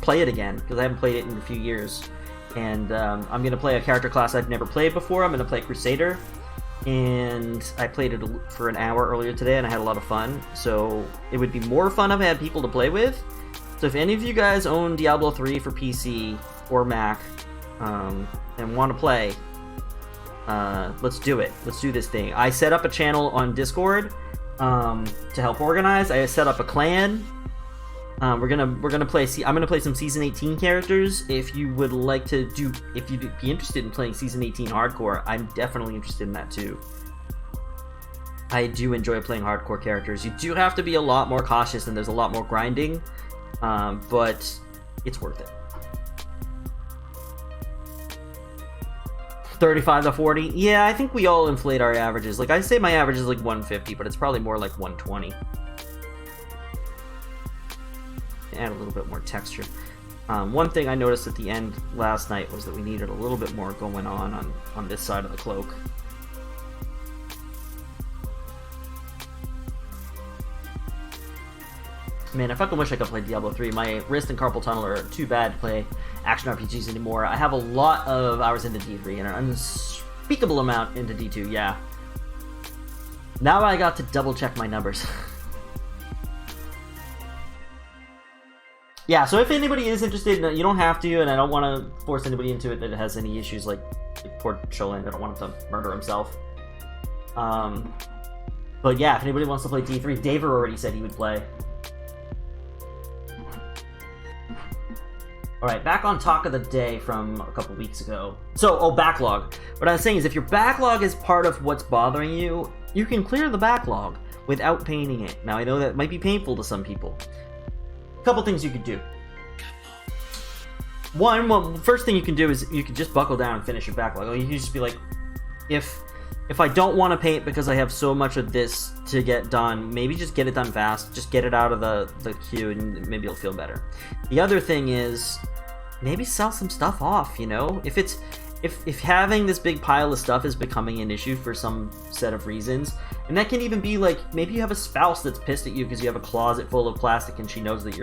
A: play it again, because I haven't played it in a few years. And I'm going to play a character class I've never played before. I'm going to play Crusader. And I played it for an hour earlier today, and I had a lot of fun. So it would be more fun if I had people to play with. So if any of you guys own Diablo 3 for PC or Mac, and want to play, let's do it. Let's do this thing. I set up a channel on Discord to help organize. I set up a clan. We're gonna play. I'm gonna play some Season 18 characters. If you would like to if you'd be interested in playing Season 18 hardcore, I'm definitely interested in that too. I do enjoy playing hardcore characters. You do have to be a lot more cautious, and there's a lot more grinding, but it's worth it. 35 to 40. Yeah, I think we all inflate our averages. Like, I say my average is like 150, but it's probably more like 120. Add a little bit more texture. One thing I noticed at the end last night was that we needed a little bit more going on this side of the cloak. Man, I fucking wish I could play Diablo 3. My wrist and carpal tunnel are too bad to play action RPGs anymore. I have a lot of hours into D3 and an unspeakable amount into D2, yeah. Now I got to double check my numbers. yeah, so if anybody is interested, you don't have to, and I don't want to force anybody into it that has any issues like poor Cholin. I don't want him to murder himself. But yeah, if anybody wants to play D3, Daver already said he would play. Alright, back on talk of the day from a couple weeks ago. So, backlog. What I was saying is if your backlog is part of what's bothering you, you can clear the backlog without painting it. Now, I know that might be painful to some people. A couple things you could do. One, well, the first thing you can do is you can just buckle down and finish your backlog. Or you can just be like, if I don't want to paint because I have so much of this to get done, maybe just get it done fast. Just get it out of the queue and maybe you'll feel better. The other thing is maybe sell some stuff off, you know? If having this big pile of stuff is becoming an issue for some set of reasons, and that can even be like, maybe you have a spouse that's pissed at you because you have a closet full of plastic and she knows that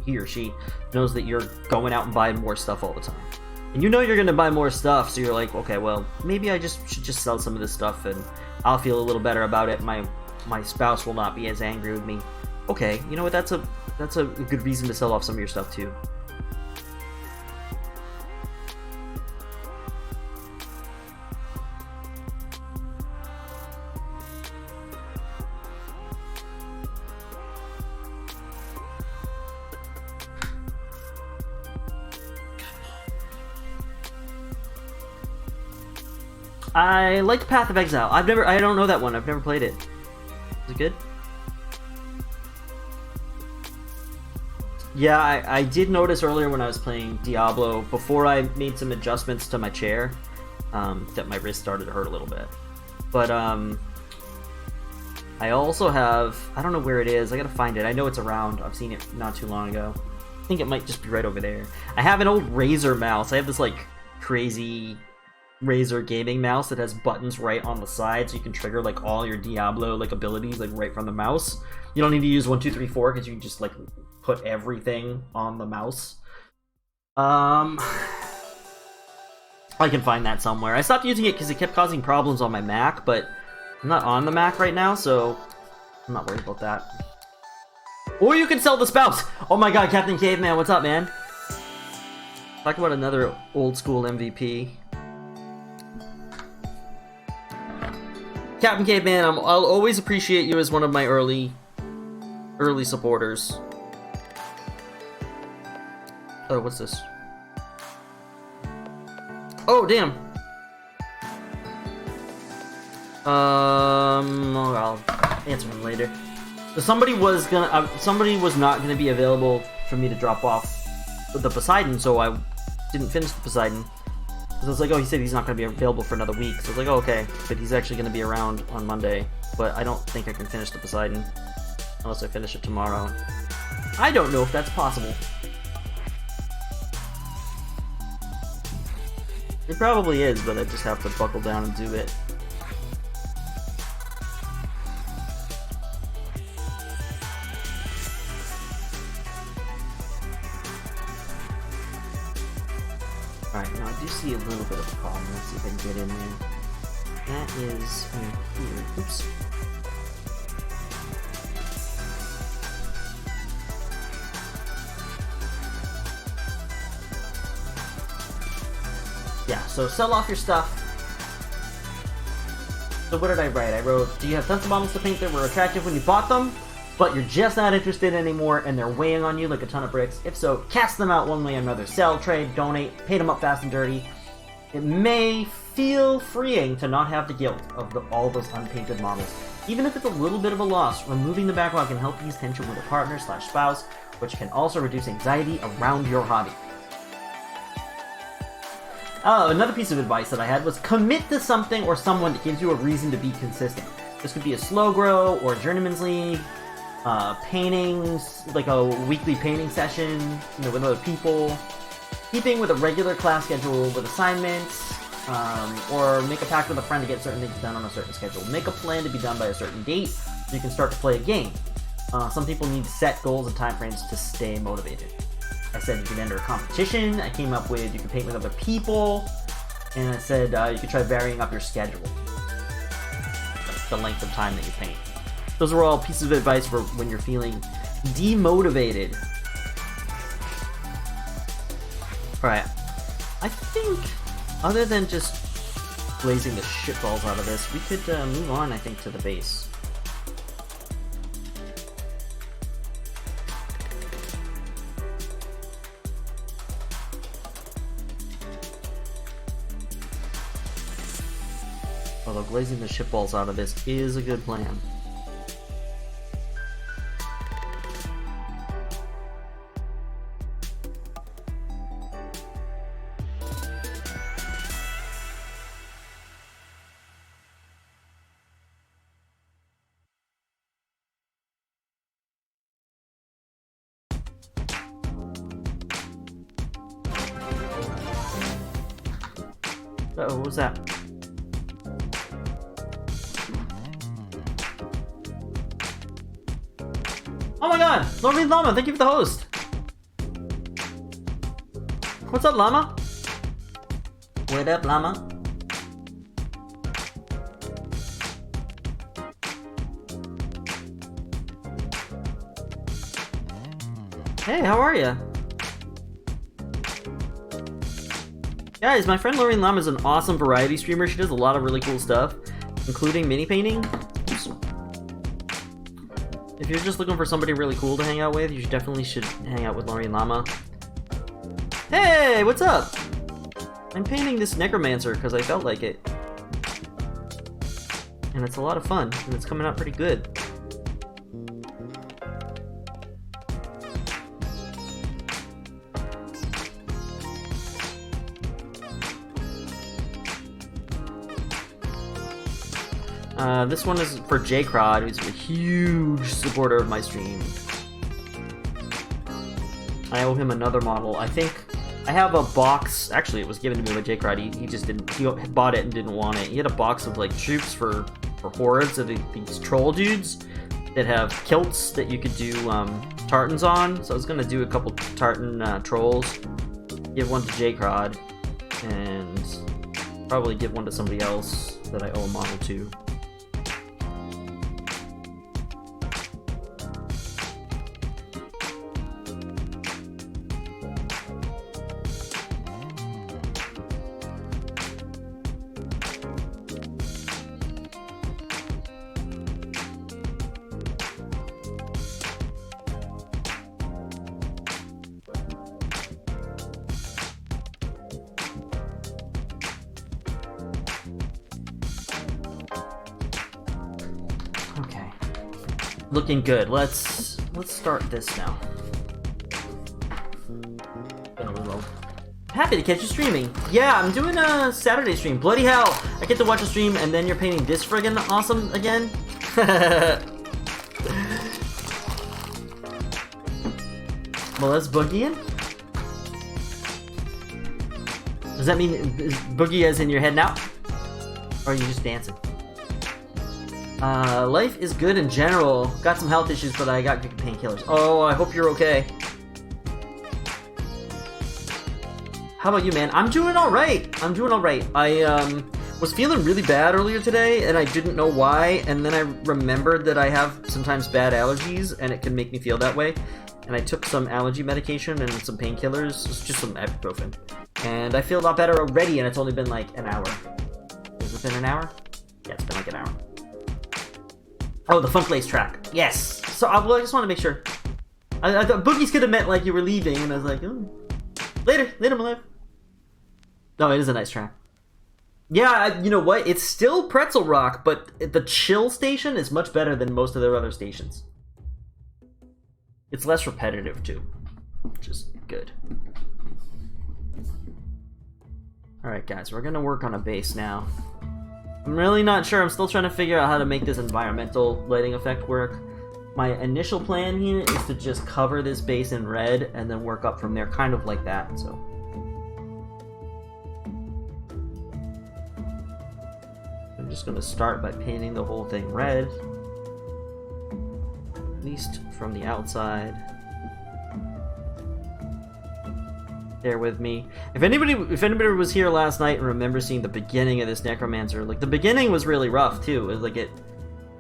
A: he or she knows that you're going out and buying more stuff all the time. And you know you're going to buy more stuff, so you're like, okay, well, maybe I should just sell some of this stuff and I'll feel a little better about it. My spouse will not be as angry with me. Okay, you know what, that's a good reason to sell off some of your stuff too. I liked Path of Exile. I don't know that one. I've never played it. Is it good? Yeah, I did notice earlier when I was playing Diablo, before I made some adjustments to my chair, that my wrist started to hurt a little bit. But, I also have, I don't know where it is, I gotta find it. I know it's around. I've seen it not too long ago. I think it might just be right over there. I have an old Razer mouse. I have this, like, crazy Razer gaming mouse that has buttons right on the side, so you can trigger like all your Diablo like abilities like right from the mouse. You don't need to use 1, 2, 3, 4 because you can just like put everything on the mouse. I can find that somewhere. I stopped using it because it kept causing problems on my Mac, but I'm not on the Mac right now, so I'm not worried about that. Or you can sell the spouse. Oh my god, Captain Caveman, what's up, man? Talk about another old school MVP. Captain Caveman, I'll always appreciate you as one of my early supporters. Oh, what's this? Oh, damn. I'll answer him later. So somebody was not gonna be available for me to drop off the Poseidon, so I didn't finish the Poseidon. So I was like, oh, he said he's not going to be available for another week. So I was like, oh, okay. But he's actually going to be around on Monday. But I don't think I can finish the Poseidon unless I finish it tomorrow. I don't know if that's possible. It probably is, but I just have to buckle down and do it. Alright, now I do see a little bit of a problem. Let's see if I can get in there. That is here. Oops. Yeah, so sell off your stuff. So what did I write? I wrote, do you have tons of models to paint that were attractive when you bought them, but you're just not interested anymore and they're weighing on you like a ton of bricks? If so, cast them out one way or another. Sell, trade, donate, pay them up fast and dirty. It may feel freeing to not have the guilt of all those unpainted models. Even if it's a little bit of a loss, removing the backlog can help ease tension with a partner/spouse, which can also reduce anxiety around your hobby. Oh, another piece of advice that I had was commit to something or someone that gives you a reason to be consistent. This could be a slow grow or a journeyman's league, paintings, like a weekly painting session, with other people, keeping with a regular class schedule with assignments, or make a pact with a friend to get certain things done on a certain schedule. Make a plan to be done by a certain date so you can start to play a game. Some people need set goals and timeframes to stay motivated. I said you can enter a competition. I came up with you can paint with other people. And I said you could try varying up your schedule. The length of time that you paint. Those were all pieces of advice for when you're feeling demotivated. Alright. I think, other than just blazing the shitballs out of this, we could move on, I think, to the base. Although blazing the shitballs out of this is a good plan. Uh-oh, what was that? Oh my god! Lord Llama, thank you for the host! What's up, Llama? What up, Llama? Hey, how are ya? Guys, my friend Lorraine Lam is an awesome variety streamer. She does a lot of really cool stuff, including mini painting. If you're just looking for somebody really cool to hang out with, you definitely should hang out with Lorraine Llama. Hey, what's up? I'm painting this Necromancer because I felt like it. And it's a lot of fun, and it's coming out pretty good. This one is for J-Crod, who's a huge supporter of my stream. I owe him another model. I think I have a box. Actually, it was given to me by J-Crod. He just didn't. He bought it and didn't want it. He had a box of like troops for hordes of these troll dudes that have kilts that you could do tartans on. So I was gonna do a couple tartan trolls. Give one to J-Crod, and probably give one to somebody else that I owe a model to. Looking good. Let's start this now. Happy to catch you streaming. Yeah, I'm doing a Saturday stream. Bloody hell! I get to watch a stream and then you're painting this friggin' awesome again. Well, let's boogie in. Does that mean boogie as in your head now? Or are you just dancing? Life is good in general. Got some health issues, but I got good painkillers. Oh, I hope you're okay. How about you, man? I'm doing alright. I'm doing alright. I, was feeling really bad earlier today, and I didn't know why, and then I remembered that I have sometimes bad allergies, and it can make me feel that way. And I took some allergy medication and some painkillers, just some ibuprofen. And I feel a lot better already, and it's only been like an hour. Has it been an hour? Yeah, it's been like an hour. Oh, the Funk Lace track. Yes. So I just want to make sure. I thought Boogies could have meant like you were leaving, and I was like, oh. Later, my life. No, it is a nice track. Yeah, you know what? It's still pretzel rock, but the chill station is much better than most of their other stations. It's less repetitive too, which is good. All right, guys, we're gonna work on a base now. I'm really not sure. I'm still trying to figure out how to make this environmental lighting effect work. My initial plan here is to just cover this base in red and then work up from there, kind of like that. So I'm just going to start by painting the whole thing red, at least from the outside. Bear with me. If anybody was here last night and remembers seeing the beginning of this Necromancer, like the beginning was really rough too. It was like I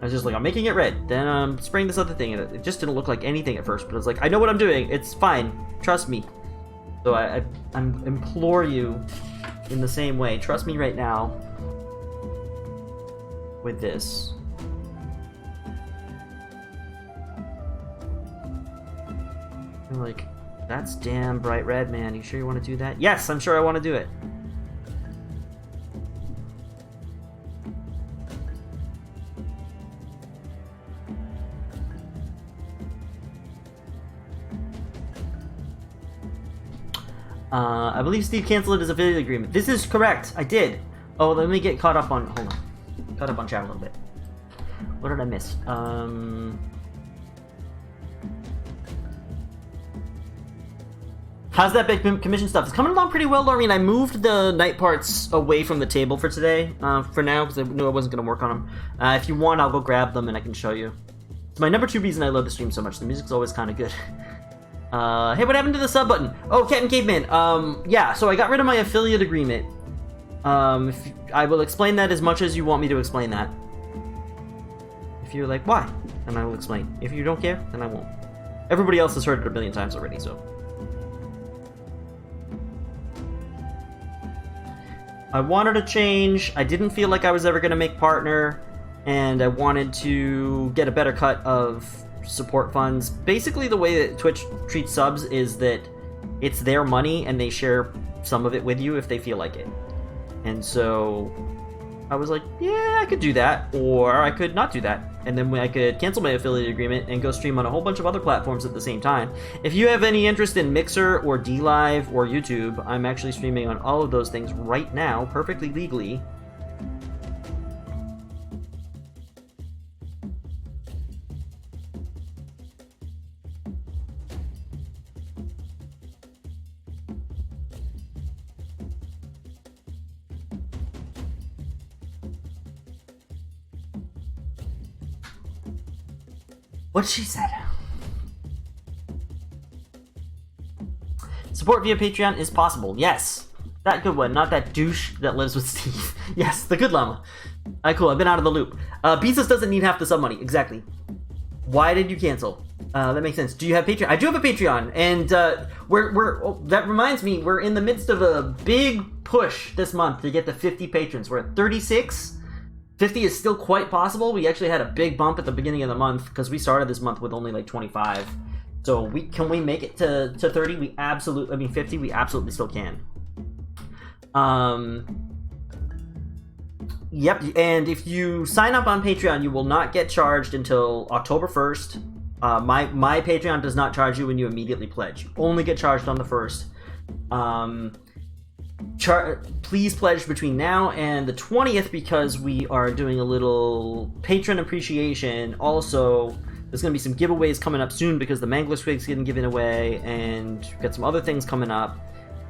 A: was just like, I'm making it red, then I'm spraying this other thing, and it just didn't look like anything at first. But it's like, I know what I'm doing. It's fine. Trust me. So I implore you in the same way. Trust me right now with this. You're like, that's damn bright red, man. You sure you want to do that? Yes, I'm sure I want to do it. I believe Steve canceled his affiliate agreement. This is correct. I did. Oh, let me get caught up on... Hold on. Caught up on chat a little bit. What did I miss? How's that big commission stuff? It's coming along pretty well, Laureen. I moved the night parts away from the table for today, for now, because I knew I wasn't going to work on them. If you want, I'll go grab them and I can show you. It's my number 2 reason I love the stream so much. The music's always kind of good. Hey, what happened to the sub button? Oh, Cat and Caveman. Yeah, so I got rid of my affiliate agreement. I will explain that as much as you want me to explain that. If you're like, why? Then I will explain. If you don't care, then I won't. Everybody else has heard it a billion times already, so. I wanted to change. I didn't feel like I was ever going to make partner, and I wanted to get a better cut of support funds. Basically, the way that Twitch treats subs is that it's their money and they share some of it with you if they feel like it. And so I was like, yeah, I could do that, or I could not do that. And then I could cancel my affiliate agreement and go stream on a whole bunch of other platforms at the same time. If you have any interest in Mixer or DLive or YouTube, I'm actually streaming on all of those things right now, perfectly legally. What she said. Support via Patreon is possible. Yes. That good one, not that douche that lives with Steve. Yes, the good llama. Alright, cool. I've been out of the loop. Bezos doesn't need half the sub money. Exactly. Why did you cancel? That makes sense. Do you have Patreon? I do have a Patreon, and that reminds me, we're in the midst of a big push this month to get to 50 patrons. We're at 36. 50 is still quite possible. We actually had a big bump at the beginning of the month because we started this month with only like 25. So can we make it to 30? 50, we absolutely still can. Yep, and if you sign up on Patreon, you will not get charged until October 1st. My Patreon does not charge you when you immediately pledge. You only get charged on the 1st. Please pledge between now and the 20th because we are doing a little patron appreciation. Also, there's going to be some giveaways coming up soon because the Mangler Swig's getting given away, and we've got some other things coming up.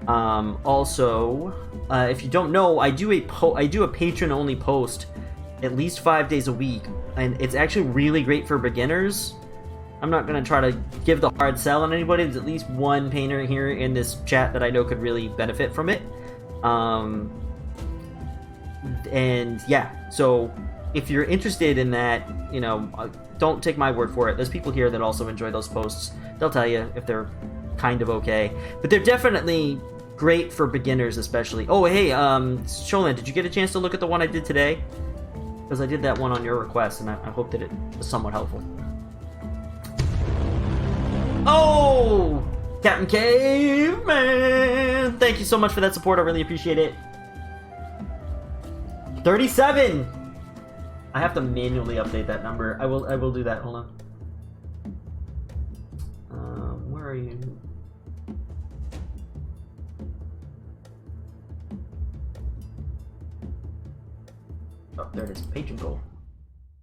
A: Also, if you don't know, I do a patron-only post at least 5 days a week, and it's actually really great for beginners. I'm not going to try to give the hard sell on anybody. There's at least one painter here in this chat that I know could really benefit from it. And yeah, so if you're interested in that, you know, don't take my word for it. There's people here that also enjoy those posts. They'll tell you if they're kind of okay, but they're definitely great for beginners, especially. Oh, hey, Sholan, did you get a chance to look at the one I did today? Because I did that one on your request, and I hope that it was somewhat helpful. Oh, Captain Caveman! Thank you so much for that support. I really appreciate it. 37! I have to manually update that number. I will do that. Hold on. Where are you? Oh, there it is. Patron goal.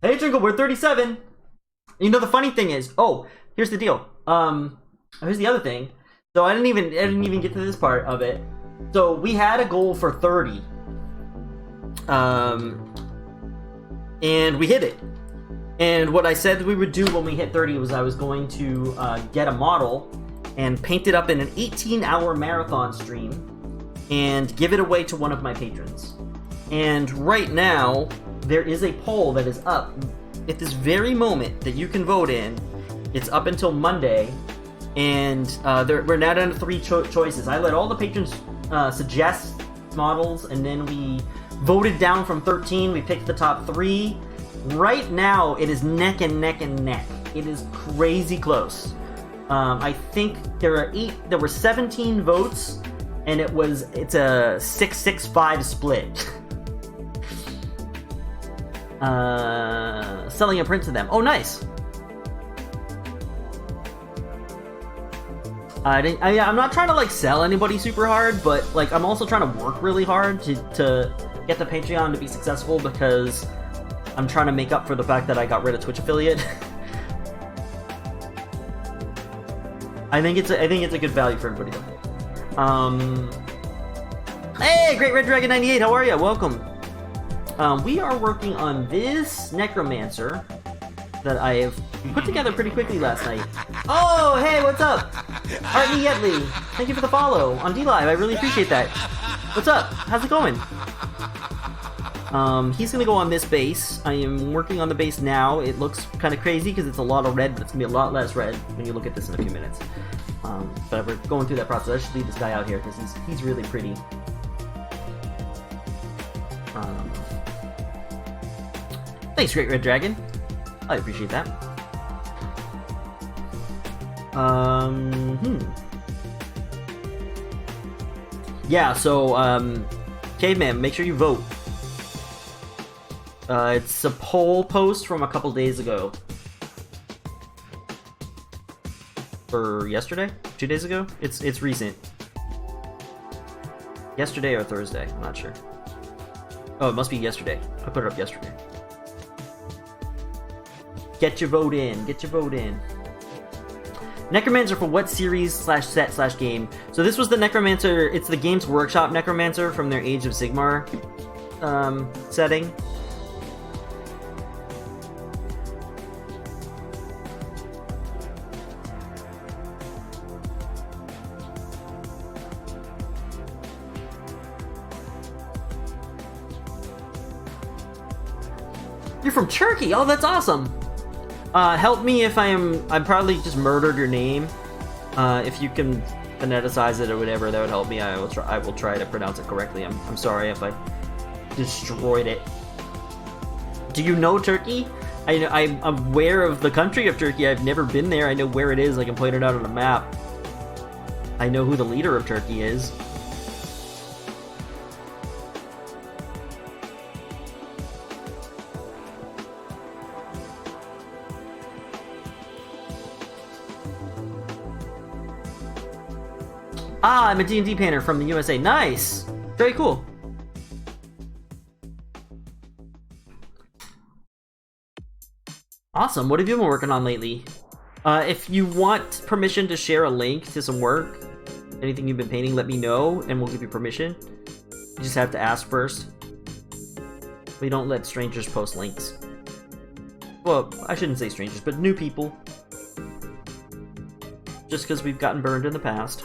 A: Patron goal. We're 37. You know the funny thing is, oh, here's the deal. Here's the other thing. So I didn't even get to this part of it. So we had a goal for 30. And we hit it. And what I said we would do when we hit 30 was I was going to get a model and paint it up in an 18-hour marathon stream and give it away to one of my patrons. And right now, there is a poll that is up at this very moment that you can vote in. It's up until Monday. and we're now down to 3 choices. I let all the patrons suggest models, and then we voted down from 13. We picked the top 3. Right now, it is neck and neck and neck. It is crazy close. I think there were 17 votes, and it's a 6-6-5 split. Selling a print to them. Oh, nice. I'm not trying to like sell anybody super hard, but like I'm also trying to work really hard to get the Patreon to be successful, because I'm trying to make up for the fact that I got rid of Twitch affiliate. I think it's a good value for everybody though. Hey, Great Red Dragon 98, how are you? Welcome. We are working on this Necromancer that I have put together pretty quickly last night. Oh, hey, what's up? Artney Yetley, thank you for the follow on D-Live. I really appreciate that. What's up? How's it going? He's gonna go on this base. I am working on the base now. It looks kind of crazy because it's a lot of red, but it's gonna be a lot less red when you look at this in a few minutes. But we're going through that process. I should leave this guy out here because he's really pretty. Thanks, Great Red Dragon. I appreciate that. Yeah, so, Caveman, make sure you vote. It's a poll post from a couple days ago. Or yesterday? 2 days ago? It's recent. Yesterday or Thursday, I'm not sure. Oh, it must be yesterday. I put it up yesterday. Get your vote in. Get your vote in. Necromancer for what series /set /game? So this was the Necromancer. It's the Games Workshop Necromancer from their Age of Sigmar setting. You're from Turkey. Oh, that's awesome. Help me if I probably just murdered your name. If you can phoneticize it or whatever, that would help me. I will try to pronounce it correctly. I'm sorry if I destroyed it. Do you know Turkey? I'm aware of the country of Turkey. I've never been there. I know where it is. I can point it out on a map. I know who the leader of Turkey is. Ah, I'm a D&D painter from the USA. Nice! Very cool. Awesome. What have you been working on lately? If you want permission to share a link to some work, anything you've been painting, let me know, and we'll give you permission. You just have to ask first. We don't let strangers post links. Well, I shouldn't say strangers, but new people. Just because we've gotten burned in the past.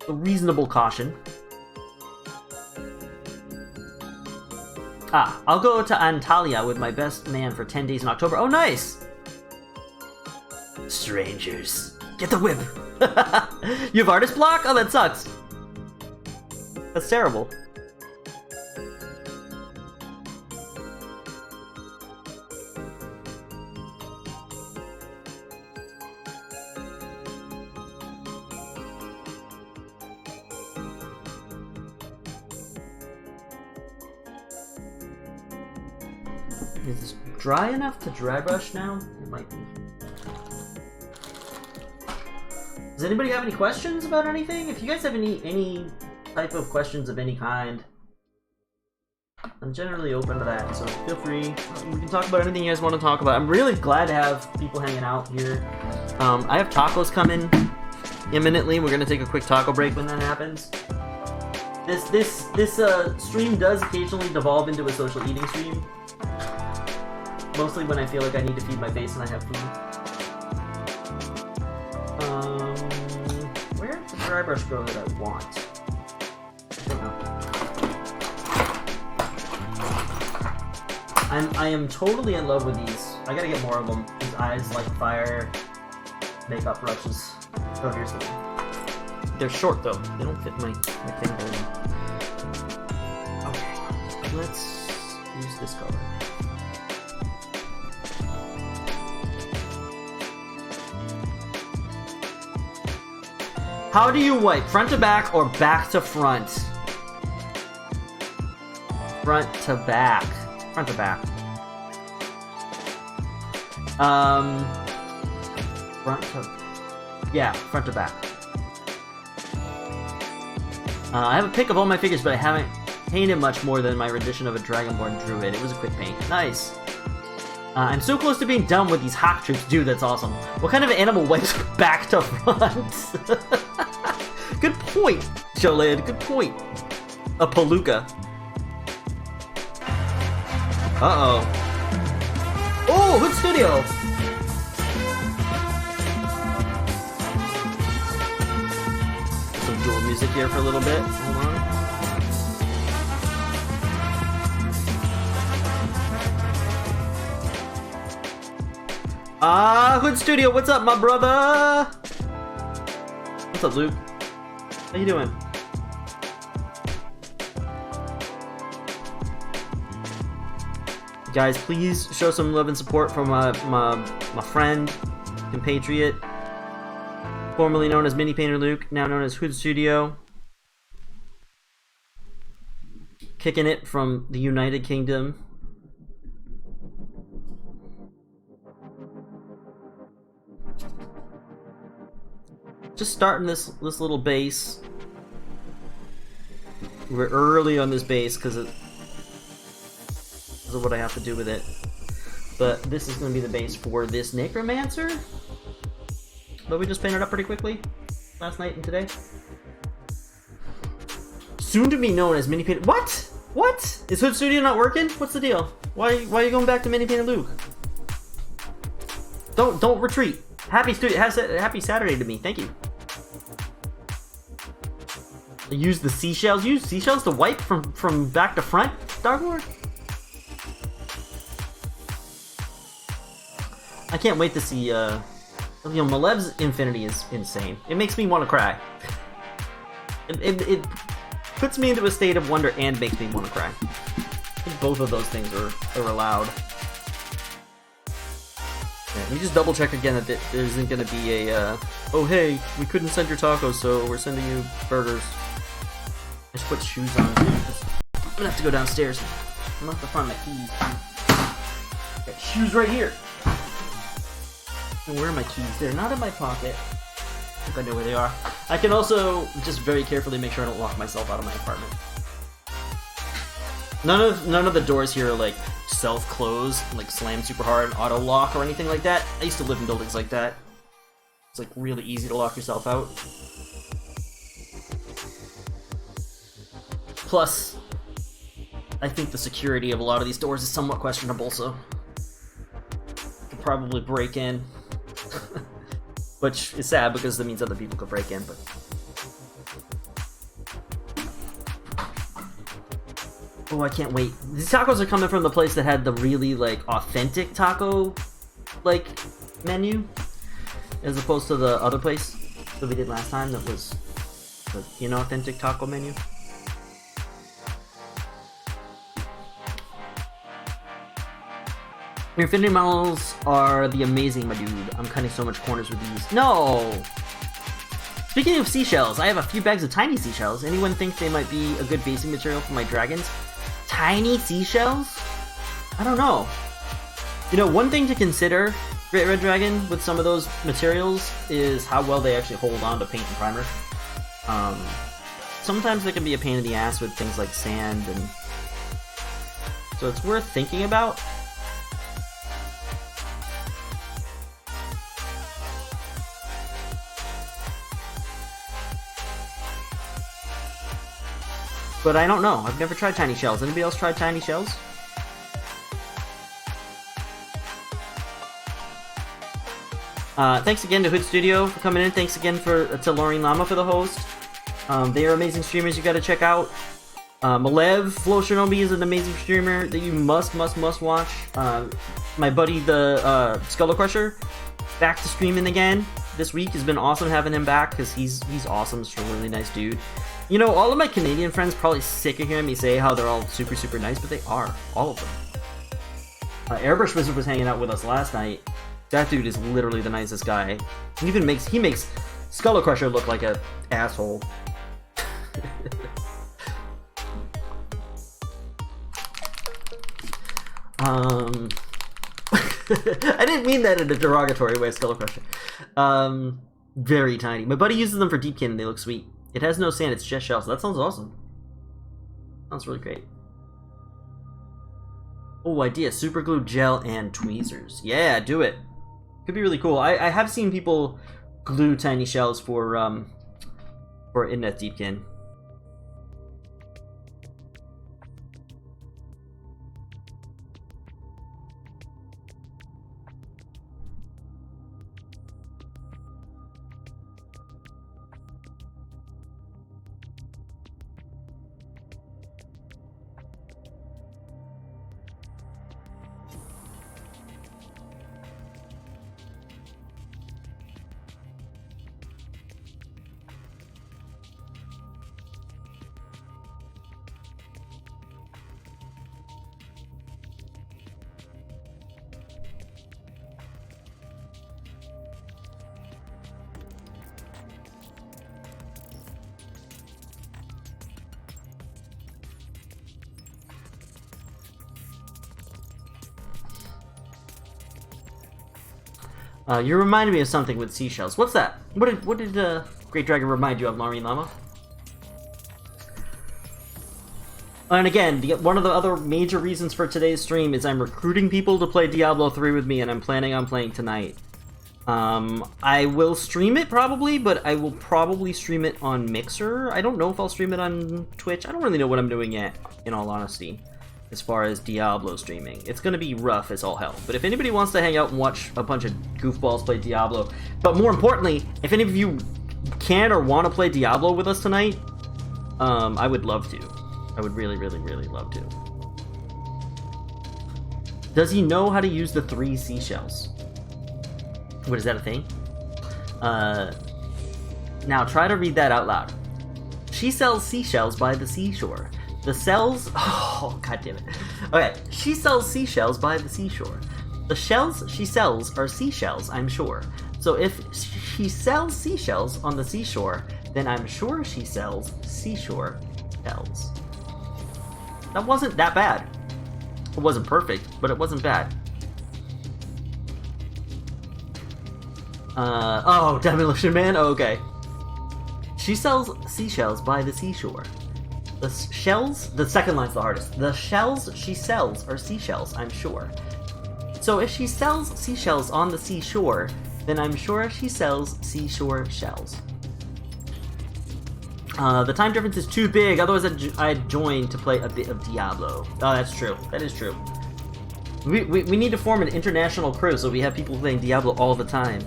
A: A reasonable caution. Ah, I'll go to Antalya with my best man for 10 days in October. Oh, nice! Strangers. Get the whip! You have artist block? Oh, that sucks. That's terrible. Is this dry enough to dry brush now? It might be. Does anybody have any questions about anything? If you guys have any type of questions of any kind, I'm generally open to that, so feel free. We can talk about anything you guys want to talk about. I'm really glad to have people hanging out here. I have tacos coming imminently. We're gonna take a quick taco break when that happens. This stream does occasionally devolve into a social eating stream. Mostly when I feel like I need to feed my face and I have food. Where did the dry brush go that I want? I don't know. I am totally in love with these. I gotta get more of them. These eyes like fire makeup brushes. Oh, here's the one. They're short though. They don't fit my thing very well. Okay, let's use this color. How do you wipe? Front to back or back to front? Front to back. Front to back. Front to... Yeah, front to back. I have a pic of all my figures, but I haven't painted much more than my rendition of a Dragonborn Druid. It was a quick paint. Nice. I'm so close to being done with these Hawkshroud. Dude, that's awesome. What kind of animal wipes back to front? Good point, Jolid. Good point. A palooka. Uh-oh. Oh, Hood Studio! Some dual music here for a little bit. Hold on. Hood Studio, what's up, my brother? What's up, Luke? How you doing? Guys, please show some love and support for my friend, compatriot, formerly known as Mini Painter Luke, now known as Hood Studio. Kicking it from the United Kingdom. Just starting this little base. We're early on this base because of what I have to do with it. But this is going to be the base for this Necromancer. But we just painted up pretty quickly last night and today. Soon to be known as Mini Painter. What? What? Is Hood Studio not working? What's the deal? Why are you going back to Mini Painter Luke? Don't retreat. Happy Saturday to me. Thank you. Use the seashells. Use seashells to wipe from back to front, Dark Lord. I can't wait to see. Malev's Infinity is insane. It makes me want to cry. It puts me into a state of wonder and makes me want to cry. I think both of those things are allowed. Yeah, we just double check again that there isn't going to be a, oh hey, we couldn't send your tacos, so we're sending you burgers. I just put shoes on. I'm gonna have to go downstairs. I'm gonna have to find my keys. Got shoes right here. And where are my keys? They're not in my pocket. I think I know where they are. I can also just very carefully make sure I don't lock myself out of my apartment. None of the doors here are like self-close, like slam super hard, auto lock or anything like that. I used to live in buildings like that. It's like really easy to lock yourself out. Plus, I think the security of a lot of these doors is somewhat questionable, so could probably break in. Which is sad because that means other people could break in, but oh, I can't wait. These tacos are coming from the place that had the really like authentic taco like menu, as opposed to the other place that we did last time that was the inauthentic taco menu. Your Infinity models are the amazing, my dude. I'm cutting so much corners with these. No! Speaking of seashells, I have a few bags of tiny seashells. Anyone think they might be a good basing material for my dragons? Tiny seashells? I don't know. You know, one thing to consider, Great Red Dragon, with some of those materials is how well they actually hold on to paint and primer. Sometimes they can be a pain in the ass with things like sand, and so it's worth thinking about. But I don't know. I've never tried tiny shells. Anybody else tried tiny shells? Thanks again to Hood Studio for coming in. Thanks again to Lauren Lama for the host. They are amazing streamers you gotta check out. Malev Flow Shinobi is an amazing streamer that you must watch. My buddy, the Skull Crusher, back to streaming again this week. Has been awesome having him back because he's awesome. He's a really nice dude. You know, all of my Canadian friends probably sick of hearing me say how they're all super nice, but they are, all of them. Airbrush Wizard was hanging out with us last night. That dude is literally the nicest guy. He even makes Skull Crusher look like a asshole. I didn't mean that in a derogatory way, Skull Crusher. Very tiny. My buddy uses them for deepkin and they look sweet. It has no sand, it's just shells. That sounds awesome. Sounds really great. Oh, idea. Super glue, gel, and tweezers. Yeah, do it. Could be really cool. I have seen people glue tiny shells for Innet Deepkin. You reminded me of something with seashells. What's that? What did Great Dragon remind you of, Maureen Lama? And again, one of the other major reasons for today's stream is I'm recruiting people to play Diablo 3 with me, and I'm planning on playing tonight. I will stream it probably, but I will probably stream it on Mixer. I don't know if I'll stream it on Twitch. I don't really know what I'm doing yet, in all honesty, as far as Diablo streaming. It's gonna be rough as all hell. But if anybody wants to hang out and watch a bunch of goofballs play Diablo, but more importantly, if any of you can or want to play Diablo with us tonight, I would love to. I would really love to. Does he know how to use the 3 seashells? What, is that a thing? Now try to read that out loud. She sells seashells by the seashore. The cells... Oh, god damn it. Okay, she sells seashells by the seashore. The shells she sells are seashells, I'm sure. So if she sells seashells on the seashore, then I'm sure she sells seashore shells. That wasn't that bad. It wasn't perfect, but it wasn't bad. Oh, Demolition Man? Oh, okay. She sells seashells by the seashore. The shells... The second line's the hardest. The shells she sells are seashells, I'm sure. So if she sells seashells on the seashore, then I'm sure she sells seashore shells. The time difference is too big, otherwise I'd join to play a bit of Diablo. Oh, that's true. That is true. We need to form an international crew so we have people playing Diablo all the time.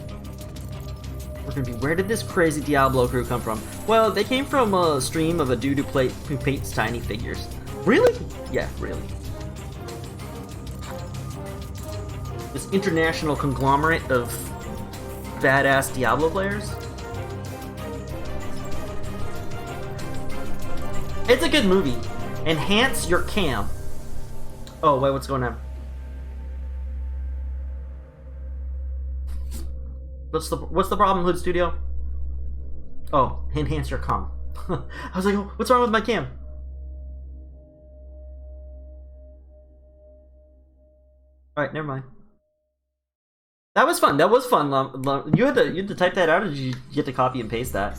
A: We're gonna be, where did this crazy Diablo crew come from? Well, they came from a stream of a dude who paints tiny figures. Really? Yeah, really. This international conglomerate of badass Diablo players. It's a good movie. Enhance your cam. Oh, wait, what's going on? What's the problem, Hood Studio? Oh, enhance your cam. I was like, oh, what's wrong with my cam? Alright, never mind. That was fun. That was fun. You had to type that out, or did you get to copy and paste that?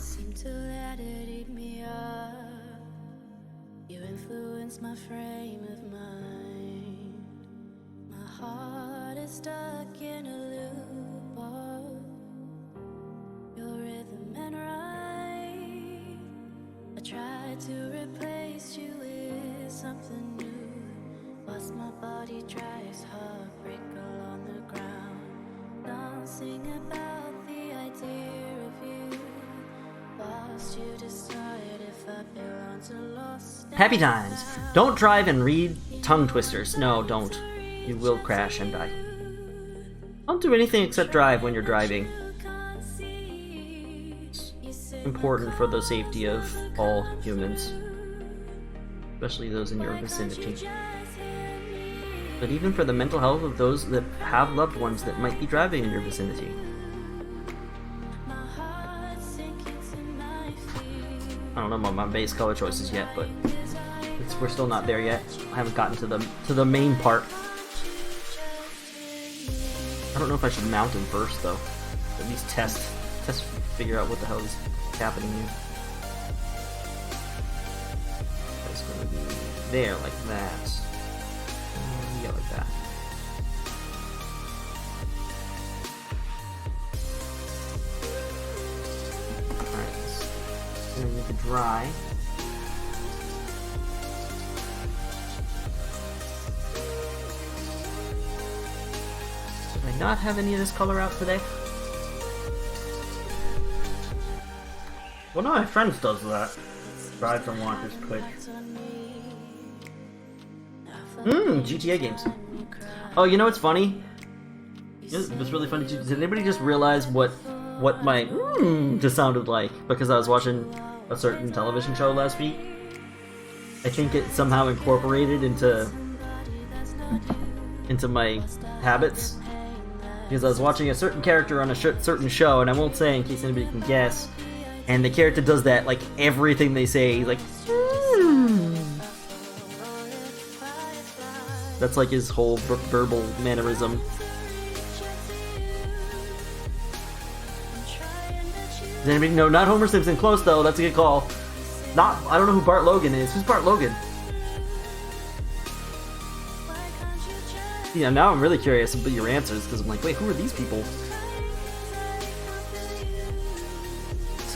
B: My frame of mind, my heart is stuck in a loop of your rhythm and right. I tried to replace you with something new, whilst my body tries heartbreak along the ground, dancing about the idea of you, whilst you decide if I
A: Happy times. Don't drive and read tongue twisters. No, don't. You will crash and die. Don't do anything except drive when you're driving. It's important for the safety of all humans, especially those in your vicinity. But even for the mental health of those that have loved ones that might be driving in your vicinity. I don't know about my base color choices yet, but we're still not there yet. I haven't gotten to the main part. I don't know if I should mount him first though. At least figure out what the hell is happening here. It's gonna be there like that. Yeah, like that. Alright, so make it dry. Did I not have any of this color out today? One of my friends does that. Aside from Walker's Twitch. GTA games. Oh, you know what's funny? It was really funny too. Did anybody just realize what my just sounded like because I was watching a certain television show last week? I think it somehow incorporated into my habits because I was watching a certain character on a certain show, and I won't say in case anybody can guess. And the character does that, like, everything they say, he's like, That's like his whole verbal mannerism. Does anybody know? Not Homer Simpson. Close, though. That's a good call. I don't know who Bart Logan is. Who's Bart Logan? Yeah, now I'm really curious about your answers, because I'm like, wait, who are these people?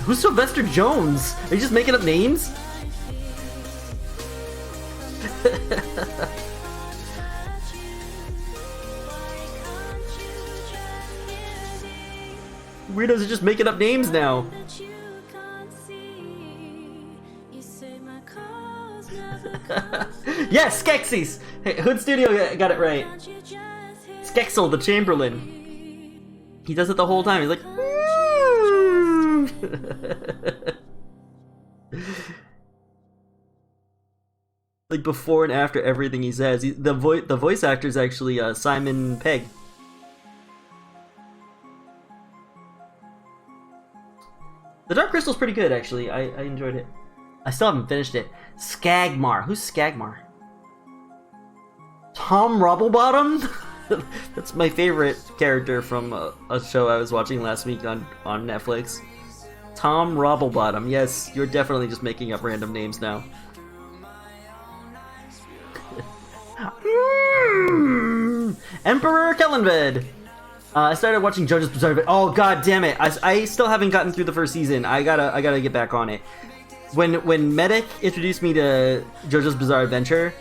A: Who's Sylvester Jones? Are you just making up names? Weirdos are just making up names now. Yes, Skeksis! Hey, Hood Studio got it right. Skexel, the Chamberlain. He does it the whole time. He's like... like before and after everything he says. The voice actor is actually Simon Pegg. The Dark Crystal's pretty good, actually. I enjoyed it. I still haven't finished it. Skagmar. Who's Skagmar? Tom Rubblebottom? That's my favorite character from a show I was watching last week on Netflix. Tom Rubblebottom. Yes, you're definitely just making up random names now. Emperor Kellenved! I started watching JoJo's Bizarre Adventure. Oh, god damn it! I still haven't gotten through the first season. I gotta get back on it. When Medic introduced me to JoJo's Bizarre Adventure,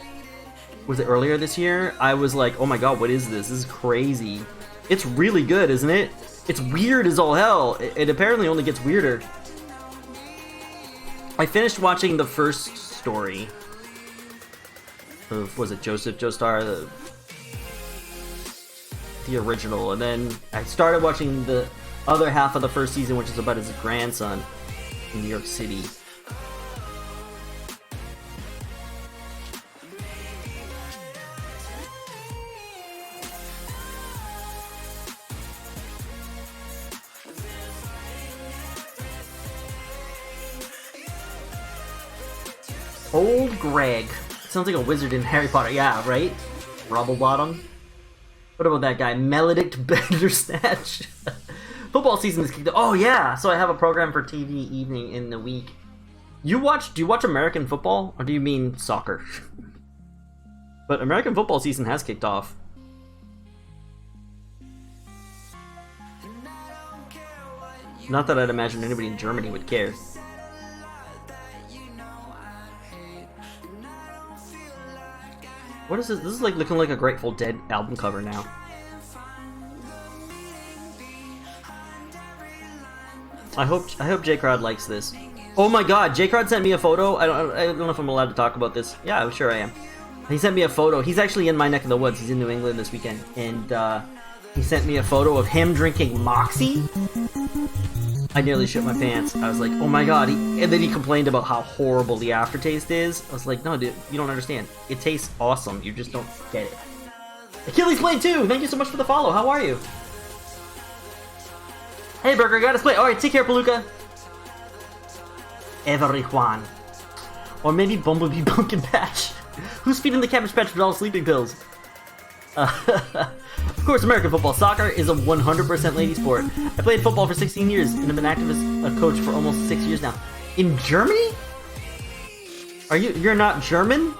A: was it earlier this year? I was like, oh my god, what is this? This is crazy. It's really good, isn't it? It's weird as all hell. It apparently only gets weirder. I finished watching the first story of, was it Joseph Joestar, the original, and then I started watching the other half of the first season, which is about his grandson in New York City. Old Greg. Sounds like a wizard in Harry Potter. Yeah, right? Rubblebottom. What about that guy? Melodic Bandersnatch. Football season is kicked off. Oh, yeah. So I have a program for TV evening in the week. Do you watch American football? Or do you mean soccer? But American football season has kicked off. Not that I'd imagine anybody in Germany would care. What is this? This is like looking like a Grateful Dead album cover now. I hope J. Crowd likes this. Oh my god, J-Crowd sent me a photo. I don't know if I'm allowed to talk about this. Yeah, I'm sure I am. He sent me a photo. He's actually in my neck of the woods. He's in New England this weekend. And he sent me a photo of him drinking Moxie. I nearly shit my pants. I was like, oh my god. And then he complained about how horrible the aftertaste is. I was like, no, dude, you don't understand. It tastes awesome. You just don't get it. Achilles Blade 2, thank you so much for the follow. How are you? Hey, Burger, got us play. Alright, take care, Palooka. Everyone. Or maybe Bumblebee Pumpkin Patch. Who's feeding the Cabbage Patch with all sleeping pills? Of course, American football. Soccer is a 100% lady sport. I played football for 16 years and have been active as a coach for almost 6 years now. In Germany? You're not German?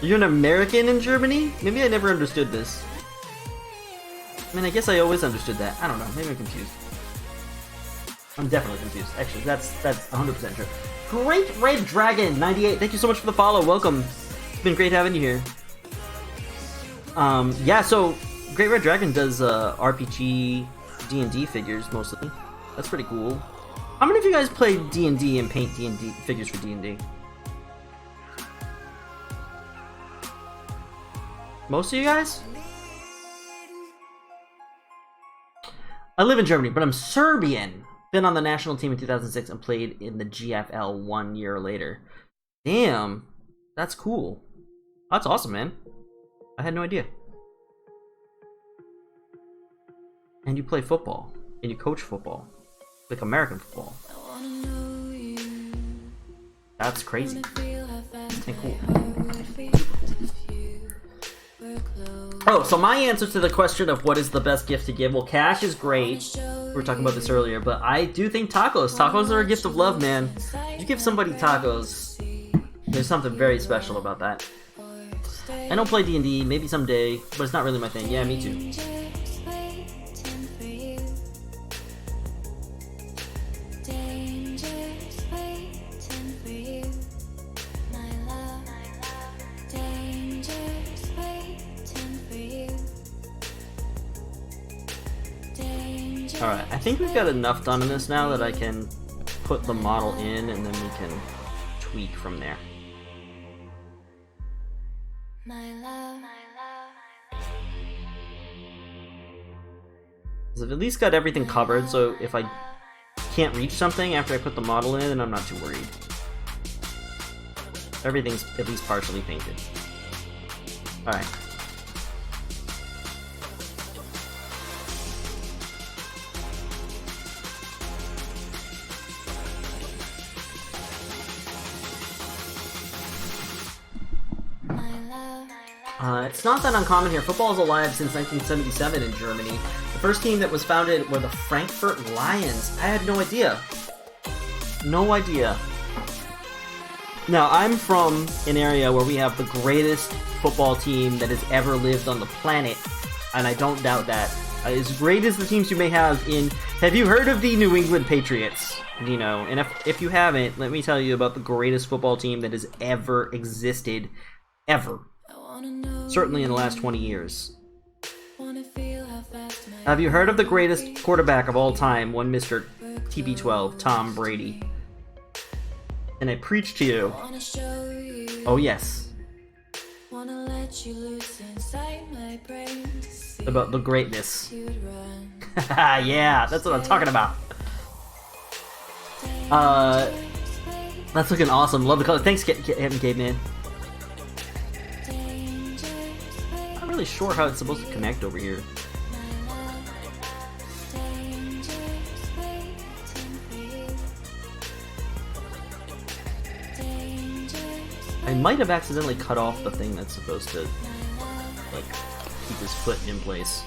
A: You're an American in Germany? Maybe I never understood this. I mean, I guess I always understood that. I don't know. Maybe I'm confused. I'm definitely confused. Actually, that's 100% true. Great Red Dragon 98. Thank you so much for the follow. Welcome. It's been great having you here. Yeah, so Great Red Dragon does RPG D&D figures mostly. That's pretty cool. How many of you guys play D&D and paint D&D figures for D&D? Most of you guys? I live in Germany, but I'm Serbian. Been on the national team in 2006 and played in the GFL 1 year later. Damn, that's cool. That's awesome, man. I had no idea. And you play football. And you coach football. Like American football. That's crazy. And cool. Oh, so my answer to the question of what is the best gift to give, well, cash is great. We were talking about this earlier, but I do think tacos. Tacos are a gift of love, man. You give somebody tacos, there's something very special about that. I don't play D&D, maybe someday, but it's not really my thing. Yeah, me too. Alright, I think we've got enough done in this now that I can put the model in and then we can tweak from there. I've at least got everything covered, so if I can't reach something after I put the model in, then I'm not too worried. Everything's at least partially painted. Alright. It's not that uncommon here. Football is alive since 1977 in Germany. The first team that was founded were the Frankfurt Lions. I had no idea. No idea. Now, I'm from an area where we have the greatest football team that has ever lived on the planet, and I don't doubt that. As great as the teams you may have in... Have you heard of the New England Patriots? You know, and if you haven't, let me tell you about the greatest football team that has ever existed. Ever. Certainly in the last 20 years. Have you heard of the greatest quarterback of all time, one Mr. TB12, Tom Brady? And I preach to you. Oh yes. About the greatness. Yeah, that's what I'm talking about. That's looking awesome. Love the color. Thanks, Caveman. I'm not really sure how it's supposed to connect over here. I might have accidentally cut off the thing that's supposed to, like, keep his foot in place.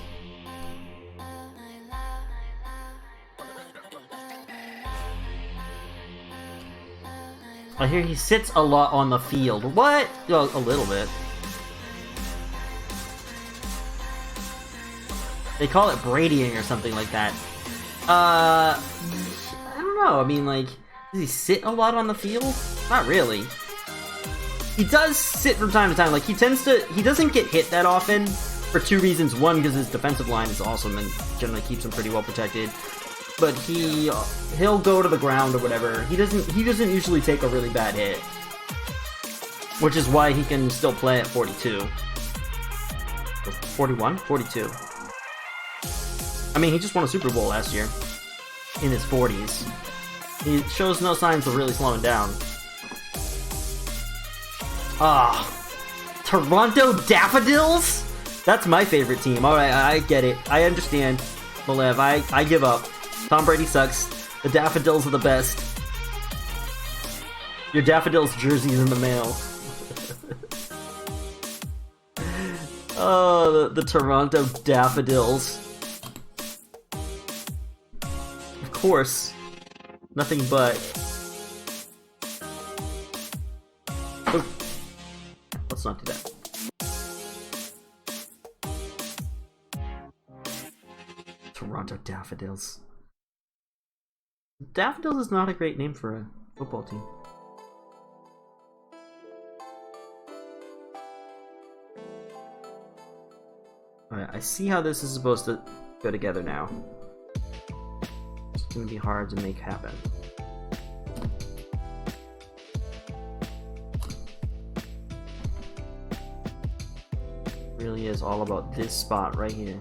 A: I hear he sits a lot on the field. What? Well, a little bit. They call it Bradying or something like that. I don't know. I mean, like, does he sit a lot on the field? Not really. He does sit from time to time. Like, he doesn't get hit that often for two reasons. One, because his defensive line is awesome and generally keeps him pretty well protected. but he'll go to the ground or whatever. He doesn't usually take a really bad hit, which is why he can still play at 42. 41? 42. I mean, he just won a Super Bowl last year in his 40s. He shows no signs of really slowing down. Ah, Toronto Daffodils? That's my favorite team. Alright, I get it. I understand. Malev, I give up. Tom Brady sucks. The Daffodils are the best. Your Daffodils jersey's in the mail. Oh, the Toronto Daffodils. Of course. Nothing but. Oh. Let's not do that. Toronto Daffodils. Daffodils is not a great name for a football team. Alright, I see how this is supposed to go together now. It's gonna be hard to make happen. It really is all about this spot right here.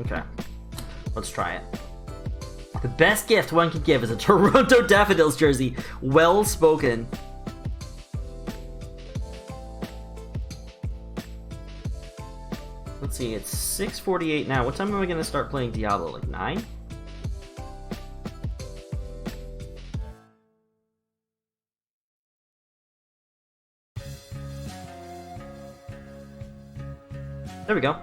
A: Okay, let's try it. The best gift one can give is a Toronto Daffodils jersey. Well spoken. Let's see, it's 6:48 now. What time am I going to start playing Diablo? Like 9? There we go.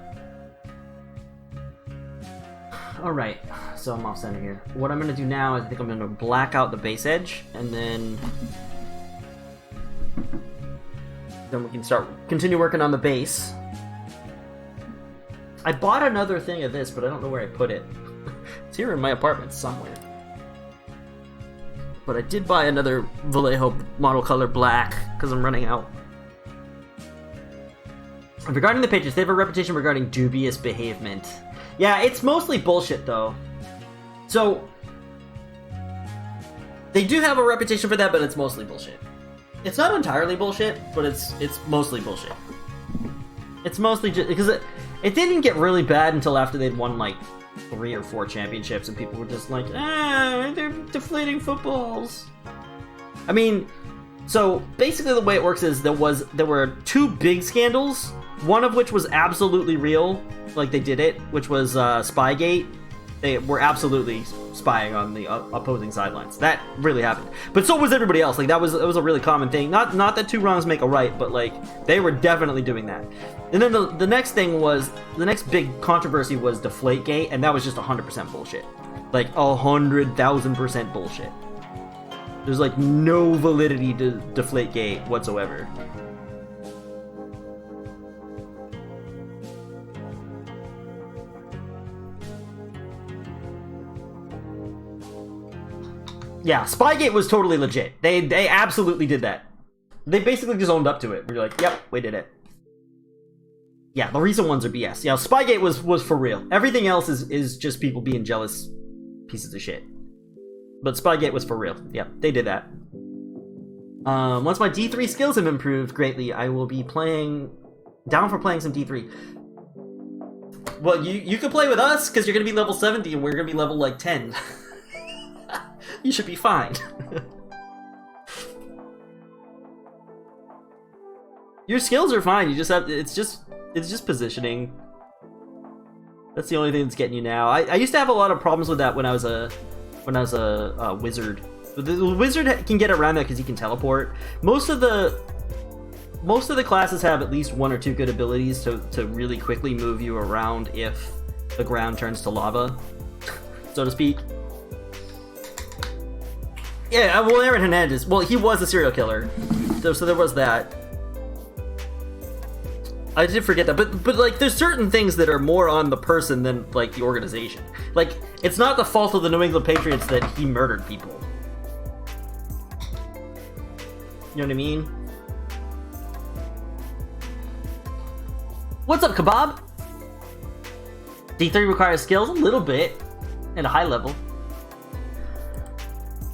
A: Alright, so I'm off center here. What I'm going to do now is I think I'm going to black out the base edge, and then we can continue working on the base. I bought another thing of this, but I don't know where I put it. It's here in my apartment somewhere. But I did buy another Vallejo model color black, because I'm running out. Regarding the pages, they have a reputation regarding dubious behavement. Yeah, it's mostly bullshit, though. So, they do have a reputation for that, but it's mostly bullshit. It's not entirely bullshit, but it's mostly bullshit. It's mostly just because it didn't get really bad until after they'd won like 3 or 4 championships, and people were just like, they're deflating footballs. I mean, so basically the way it works is there were 2 big scandals, one of which was absolutely real. Like they did it, which was Spygate. They were absolutely spying on the opposing sidelines. That really happened. But so was everybody else. Like that was a really common thing. Not that 2 wrongs make a right, but like they were definitely doing that. And then the next thing was the next big controversy was Deflategate, and that was just 100% bullshit. Like 100,000% bullshit. There's like no validity to Deflategate whatsoever. Yeah, Spygate was totally legit. They absolutely did that. They basically just owned up to it. We're like, yep, we did it. Yeah, the recent ones are BS. Yeah, Spygate was for real. Everything else is just people being jealous pieces of shit. But Spygate was for real. Yep, they did that. Once my D3 skills have improved greatly, I will be down for playing some D3. Well, you could play with us, because you're going to be level 70 and we're going to be level, like, 10. You should be fine. Your skills are fine. You just have it's just positioning. That's the only thing that's getting you now. I used to have a lot of problems with that when I was a wizard. The wizard can get around that because he can teleport. Most of the classes have at least 1 or 2 good abilities to really quickly move you around if the ground turns to lava, so to speak. Yeah, well, Aaron Hernandez, well, he was a serial killer, so there was that. I did forget that, but like, there's certain things that are more on the person than, like, the organization. Like, it's not the fault of the New England Patriots that he murdered people. You know what I mean? What's up, Kebab? D3 requires skills? A little bit. At a high level.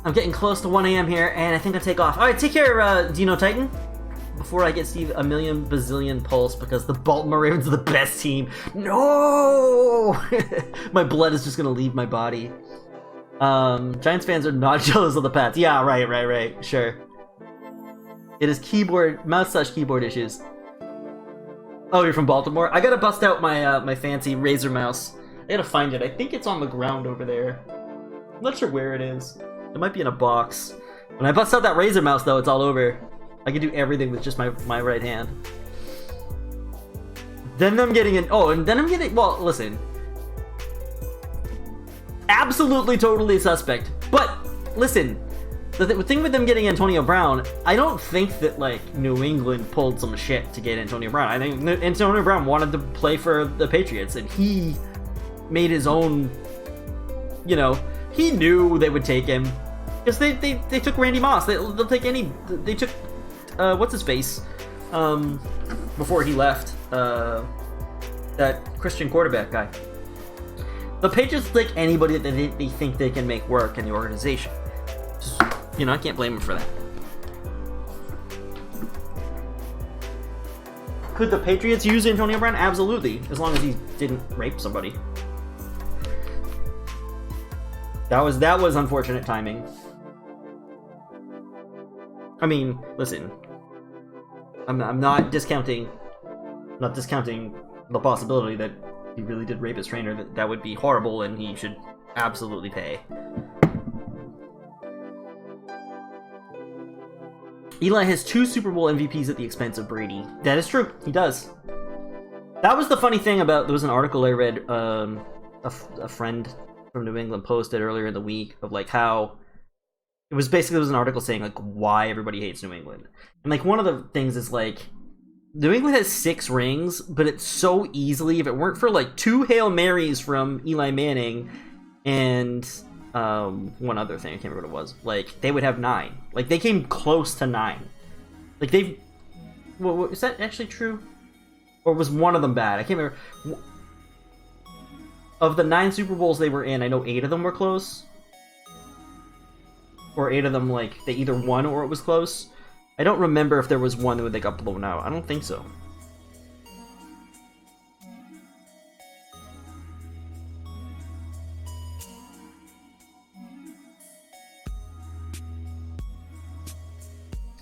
A: I'm getting close to 1 AM here, and I think I'll take off. Alright, take care, Dino Titan. Before I get Steve a million bazillion pulse because the Baltimore Ravens are the best team. No! My blood is just gonna leave my body. Giants fans are not jealous of the Pats. Yeah, right. Sure. It is mouse/keyboard issues. Oh, you're from Baltimore? I gotta bust out my my fancy Razer mouse. I gotta find it. I think it's on the ground over there. I'm not sure where it is. It might be in a box. When I bust out that Razer mouse, though, it's all over. I can do everything with just my right hand. Then I'm getting in. Oh, and then I'm getting. Well, listen. Absolutely, totally suspect. But listen, the thing with them getting Antonio Brown, I don't think that like New England pulled some shit to get Antonio Brown. I think Antonio Brown wanted to play for the Patriots, and he made his own. You know, he knew they would take him because they took Randy Moss. They'll take any. They took. What's his face? Before he left, that Christian quarterback guy. The Patriots take anybody that they think they can make work in the organization. Just, you know, I can't blame him for that. Could the Patriots use Antonio Brown? Absolutely, as long as he didn't rape somebody. That was unfortunate timing. I mean, listen. I'm not discounting the possibility that he really did rape his trainer. That would be horrible, and he should absolutely pay. Eli has 2 Super Bowl MVPs at the expense of Brady. That is true. He does. That was the funny thing about. There was an article I read. A friend from New England posted earlier in the week of like how. It was an article saying like why everybody hates New England. And like one of the things is like New England has 6 rings, but it's so easily, if it weren't for like 2 Hail Marys from Eli Manning and one other thing, I can't remember what it was, like they would have 9. Like they came close to 9. Like they've is that actually true? Or was one of them bad? I can't remember. Of the 9 Super Bowls they were in, I know 8 of them were close. Or 8 of them, like, they either won or it was close. I don't remember if there was one where they got blown out. I don't think so.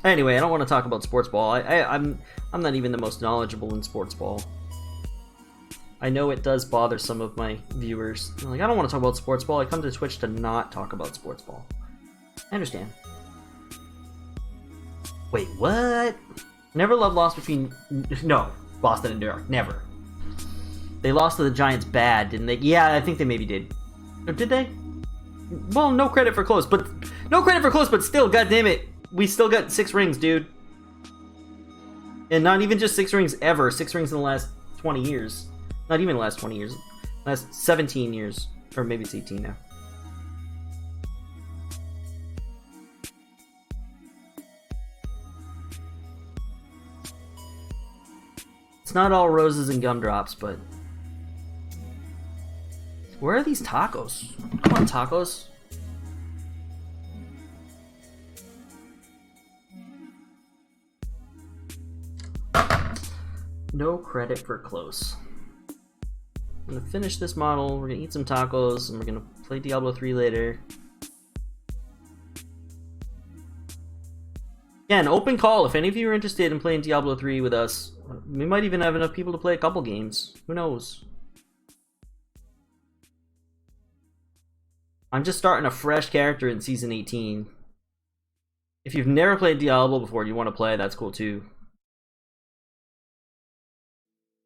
A: Anyway, I don't want to talk about sports ball. I'm not even the most knowledgeable in sports ball. I know it does bother some of my viewers. They're like, I don't want to talk about sports ball. I come to Twitch to not talk about sports ball. I understand. Wait, what? Never love lost between... No, Boston and New York. Never. They lost to the Giants bad, didn't they? Yeah, I think they maybe did. Or did they? Well, no credit for close, but... No credit for close, but still, goddammit. We still got 6 rings, dude. And not even just 6 rings ever. 6 rings in the last 20 years. Not even the last 20 years. Last 17 years. Or maybe it's 18 now. It's not all roses and gumdrops, but... Where are these tacos? Come on, tacos. No credit for close. I'm gonna finish this model, we're gonna eat some tacos, and we're gonna play Diablo 3 later. Yeah, an open call. If any of you are interested in playing Diablo 3 with us, we might even have enough people to play a couple games. Who knows? I'm just starting a fresh character in Season 18. If you've never played Diablo before and you want to play, that's cool too.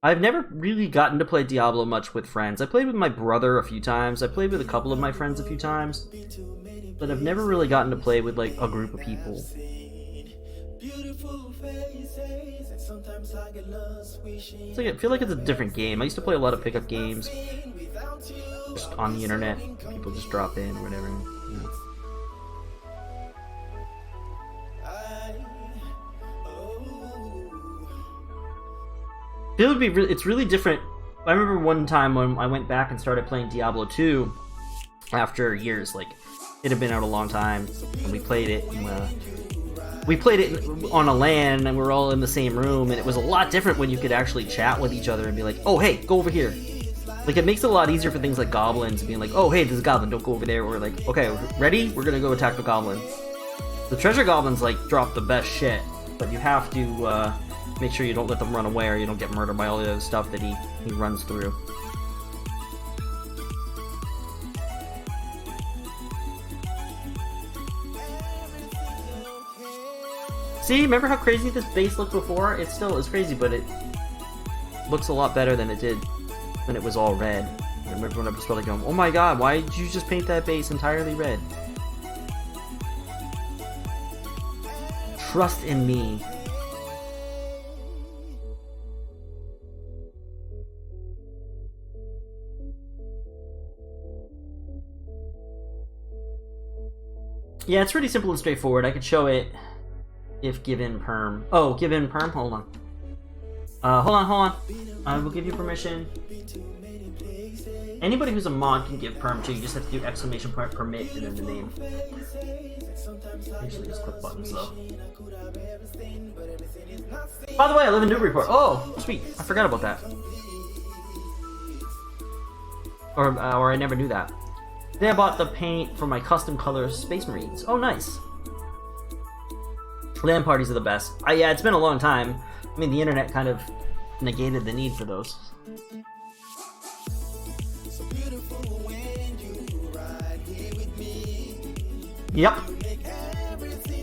A: I've never really gotten to play Diablo much with friends. I played with my brother a few times. I played with a couple of my friends a few times. But I've never really gotten to play with like a group of people. It's like, I feel like it's a different game. I used to play a lot of pickup games. Just on the internet. People just drop in or whatever. You know. It would be. It's really different. I remember one time when I went back and started playing Diablo 2 after years. Like, it had been out a long time, and we played it. We played it on a LAN, and we were all in the same room, and it was a lot different when you could actually chat with each other and be like, "Oh, hey, go over here." Like, it makes it a lot easier for things like goblins, being like, "Oh, hey, there's a goblin, don't go over there." Or like, "Okay, ready? We're gonna go attack the goblin." The treasure goblins, like, drop the best shit, but you have to make sure you don't let them run away or you don't get murdered by all the other stuff that he runs through. See, remember how crazy this base looked before? It still is crazy, but it looks a lot better than it did when it was all red. I remember when I was probably going, "Oh my god, why did you just paint that base entirely red?" Trust in me. Yeah, it's pretty simple and straightforward. I could show it if given perm. Oh, given perm? Hold on. Hold on. I will give you permission. Anybody who's a mod can give perm too. You just have to do exclamation point permit and then the name. Usually just click buttons though. By the way, I live in Newburyport. Oh, sweet. I forgot about that. Or I never knew that. Today I bought the paint for my custom color Space Marines. Oh, nice. LAN parties are the best. Yeah, it's been a long time. I mean, the internet kind of negated the need for those. Yep.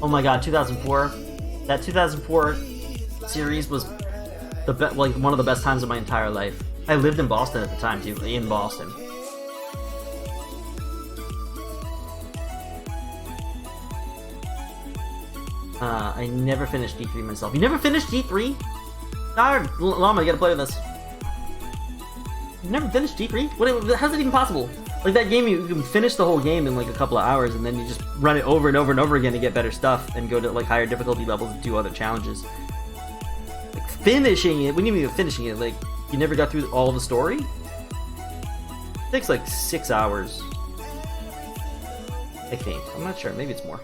A: Oh my god, 2004. That 2004 series was like one of the best times of my entire life. I lived in Boston at the time too, in Boston. I never finished D3 myself. You never finished D3? Darn, Llama, you gotta play with this. You never finished D3? How's it even possible? Like, that game, you can finish the whole game in like a couple of hours, and then you just run it over and over and over again to get better stuff, and go to like higher difficulty levels and do other challenges. Like, finishing it, we didn't even finishing it, like, you never got through all the story? It takes like 6 hours. I think. I'm not sure, maybe it's more.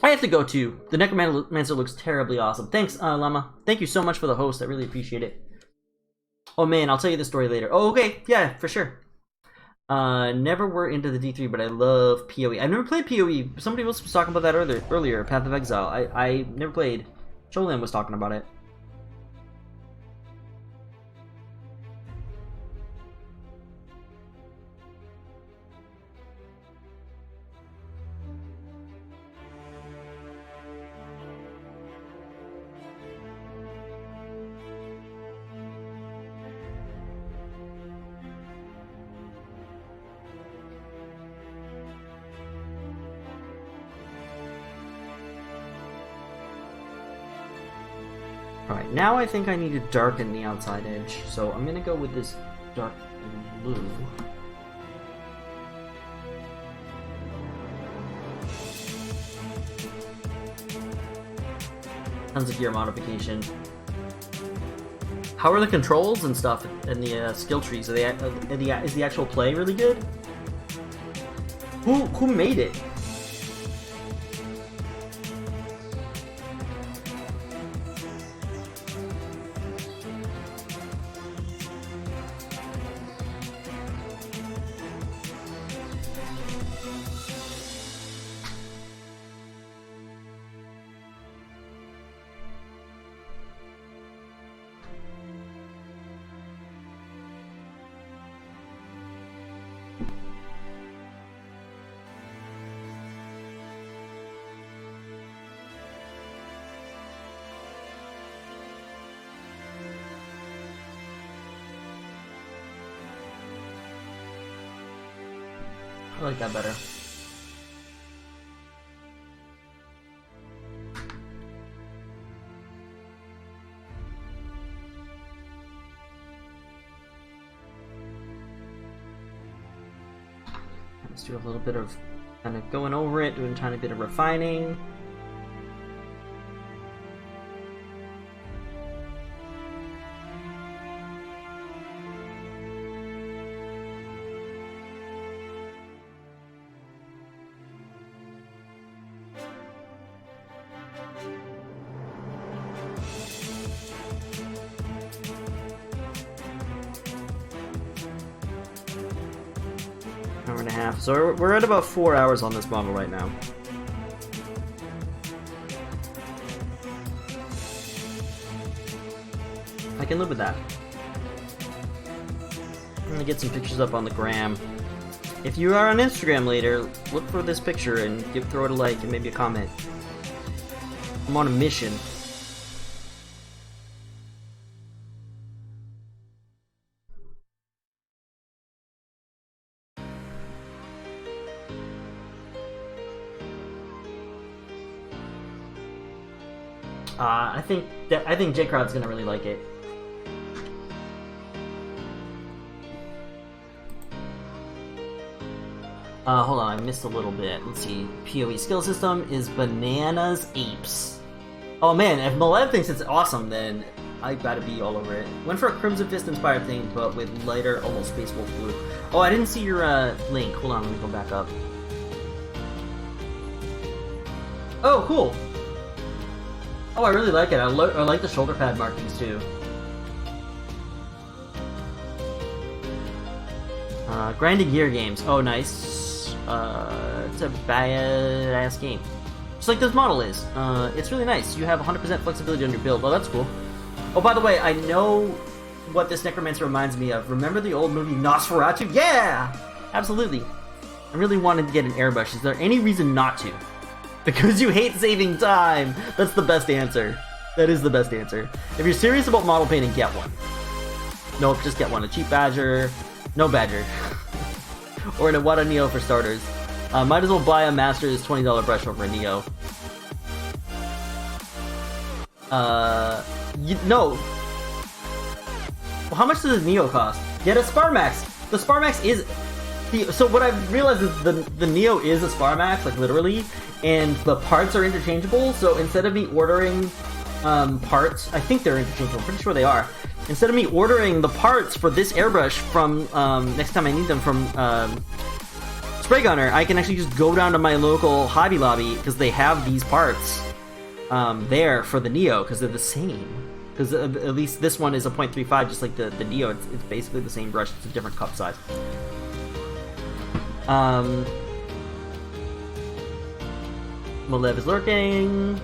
A: I have to go too. The Necromancer looks terribly awesome. Thanks, Llama. Thank you so much for the host. I really appreciate it. Oh man, I'll tell you the story later. Oh, okay. Yeah, for sure. Never were into the D3, but I love PoE. I've never played PoE. Somebody else was talking about that earlier. Path of Exile. I never played. Cholan was talking about it. Alright, now I think I need to darken the outside edge, so I'm gonna go with this dark blue. Tons of gear modification. How are the controls and stuff in the skill trees? Is the actual play really good? Who made it? I like that better. Let's do a little bit of kind of going over it, doing a tiny bit of refining. 4.5. So we're at about 4 hours on this model right now. I can live with that. I'm gonna get some pictures up on the gram. If you are on Instagram later, look for this picture and throw it a like and maybe a comment. I'm on a mission. I think J-Crowd's gonna really like it. Hold on, I missed a little bit. Let's see. PoE skill system is Bananas Apes. Oh man, if Malev thinks it's awesome, then I gotta be all over it. Went for a Crimson Fist inspired thing, but with lighter, almost Space Wolf blue. Oh, I didn't see your link. Hold on, let me go back up. Oh, cool. Oh, I really like it. I like the shoulder pad markings too. Grinding Gear games. Oh, nice. It's a badass game. Just like this model is. It's really nice. You have 100% flexibility on your build. Oh, that's cool. Oh, by the way, I know what this Necromancer reminds me of. Remember the old movie Nosferatu? Yeah! Absolutely. I really wanted to get an airbrush. Is there any reason not to? Because you hate saving time! That's the best answer. That is the best answer. If you're serious about model painting, get one. Nope, just get one. A cheap Badger. No Badger. Or an Iwata Neo for starters. Might as well buy a Master's $20 brush over a Neo. No. Well, how much does a Neo cost? Get a Sparmax! The Sparmax is... So what I've realized is the Neo is a Sparmax, like literally, and the parts are interchangeable, so instead of me ordering parts, I think they're interchangeable, I'm pretty sure they are. Instead of me ordering the parts for this airbrush from, next time I need them from Spray Gunner, I can actually just go down to my local Hobby Lobby, because they have these parts there for the Neo, because they're the same. Because at least this one is a 0.35, just like the Neo, it's basically the same brush, it's a different cup size. Malev is lurking.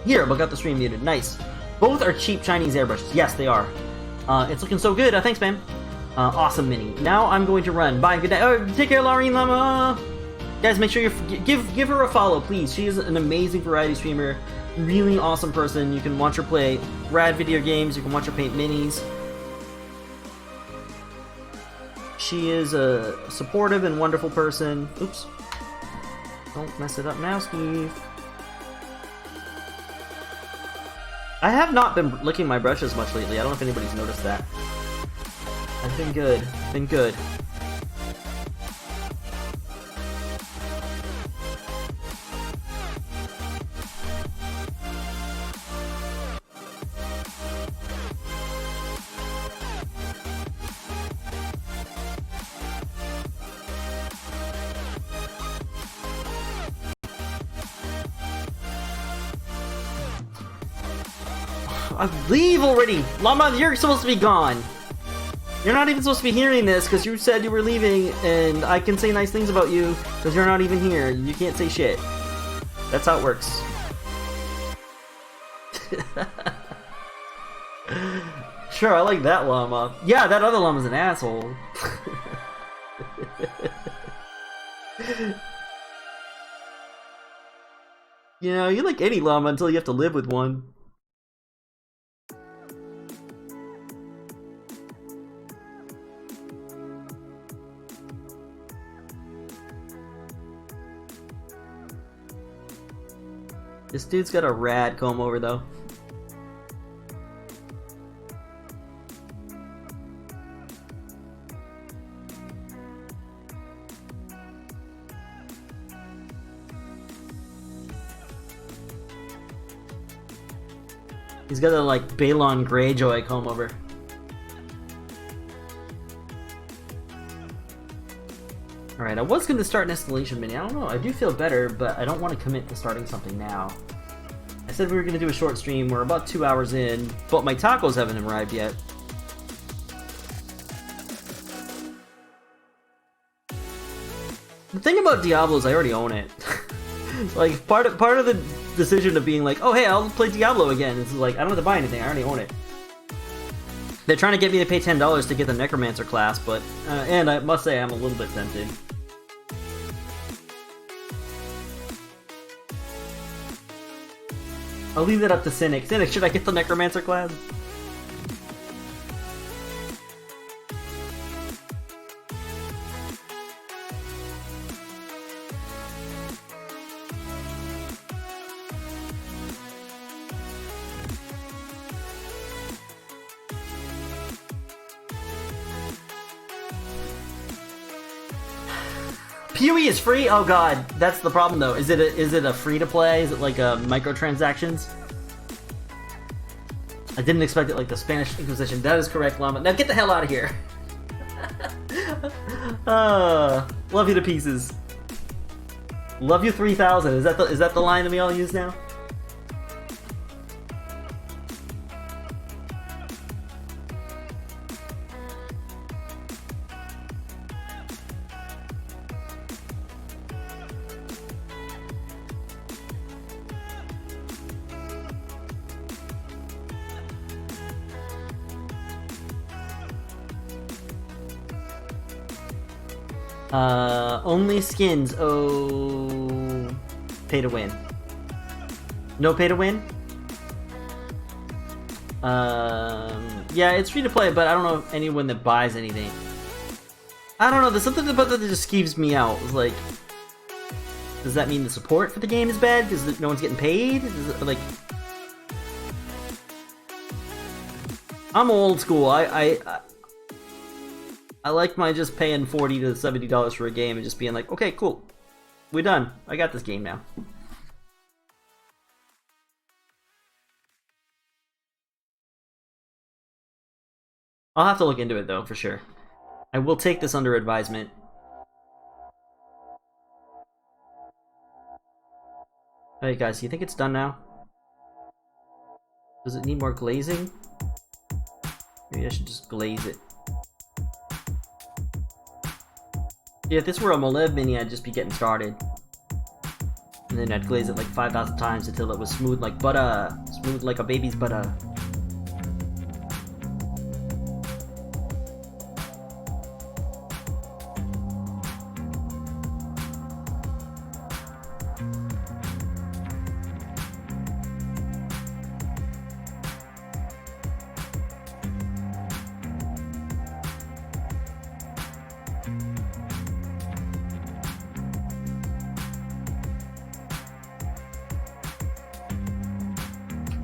A: Here, but got the stream muted. Nice. Both are cheap Chinese airbrushes. Yes, they are. It's looking so good. Thanks, man. Awesome mini. Now I'm going to run. Bye. Good day. Oh, take care, Laureen Llama. Guys, make sure you give her a follow, please. She is an amazing variety streamer. Really awesome person. You can watch her play rad video games. You can watch her paint minis. She is a supportive and wonderful person. Oops. Don't mess it up now, Steve. I have not been licking my brushes much lately. I don't know if anybody's noticed that. I've been good. Been good. Leave already! Llama, you're supposed to be gone! You're not even supposed to be hearing this because you said you were leaving, and I can say nice things about you because you're not even here. You can't say shit. That's how it works. Sure, I like that llama. Yeah, that other llama's an asshole. You know, you like any llama until you have to live with one. This dude's got a rad comb over though. He's got a like Balon Greyjoy comb over. Alright, I was going to start an escalation mini. I don't know, I do feel better, but I don't want to commit to starting something now. I said we were going to do a short stream. We're about 2 hours in, but my tacos haven't arrived yet. The thing about Diablo is I already own it. Like, part of the decision of being like, oh hey, I'll play Diablo again, is like, I don't have to buy anything, I already own it. They're trying to get me to pay $10 to get the Necromancer class, but, and I must say I'm a little bit tempted. I'll leave that up to Cynic. Cynic, should I get the Necromancer class? PoE is free? Oh god, that's the problem though. Is it a free to play? Is it like microtransactions? I didn't expect it like the Spanish Inquisition. That is correct, Llama. Now get the hell out of here. Love you to pieces. Love you 3000. Is that the line that we all use now? Only skins. Oh, pay to win. No pay to win? Yeah, it's free to play, but I don't know if anyone that buys anything. I don't know, there's something about that just skeeves me out. It's like, does that mean the support for the game is bad because no one's getting paid? Is it, like, I'm old school. I like my just paying $40 to $70 for a game and just being like, okay, cool, we're done. I got this game now. I'll have to look into it though, for sure. I will take this under advisement. Hey guys, do you think it's done now? Does it need more glazing? Maybe I should just glaze it. Yeah, if this were a Molev Mini, I'd just be getting started. And then I'd glaze it like 5,000 times until it was smooth like butter. Smooth like a baby's butter.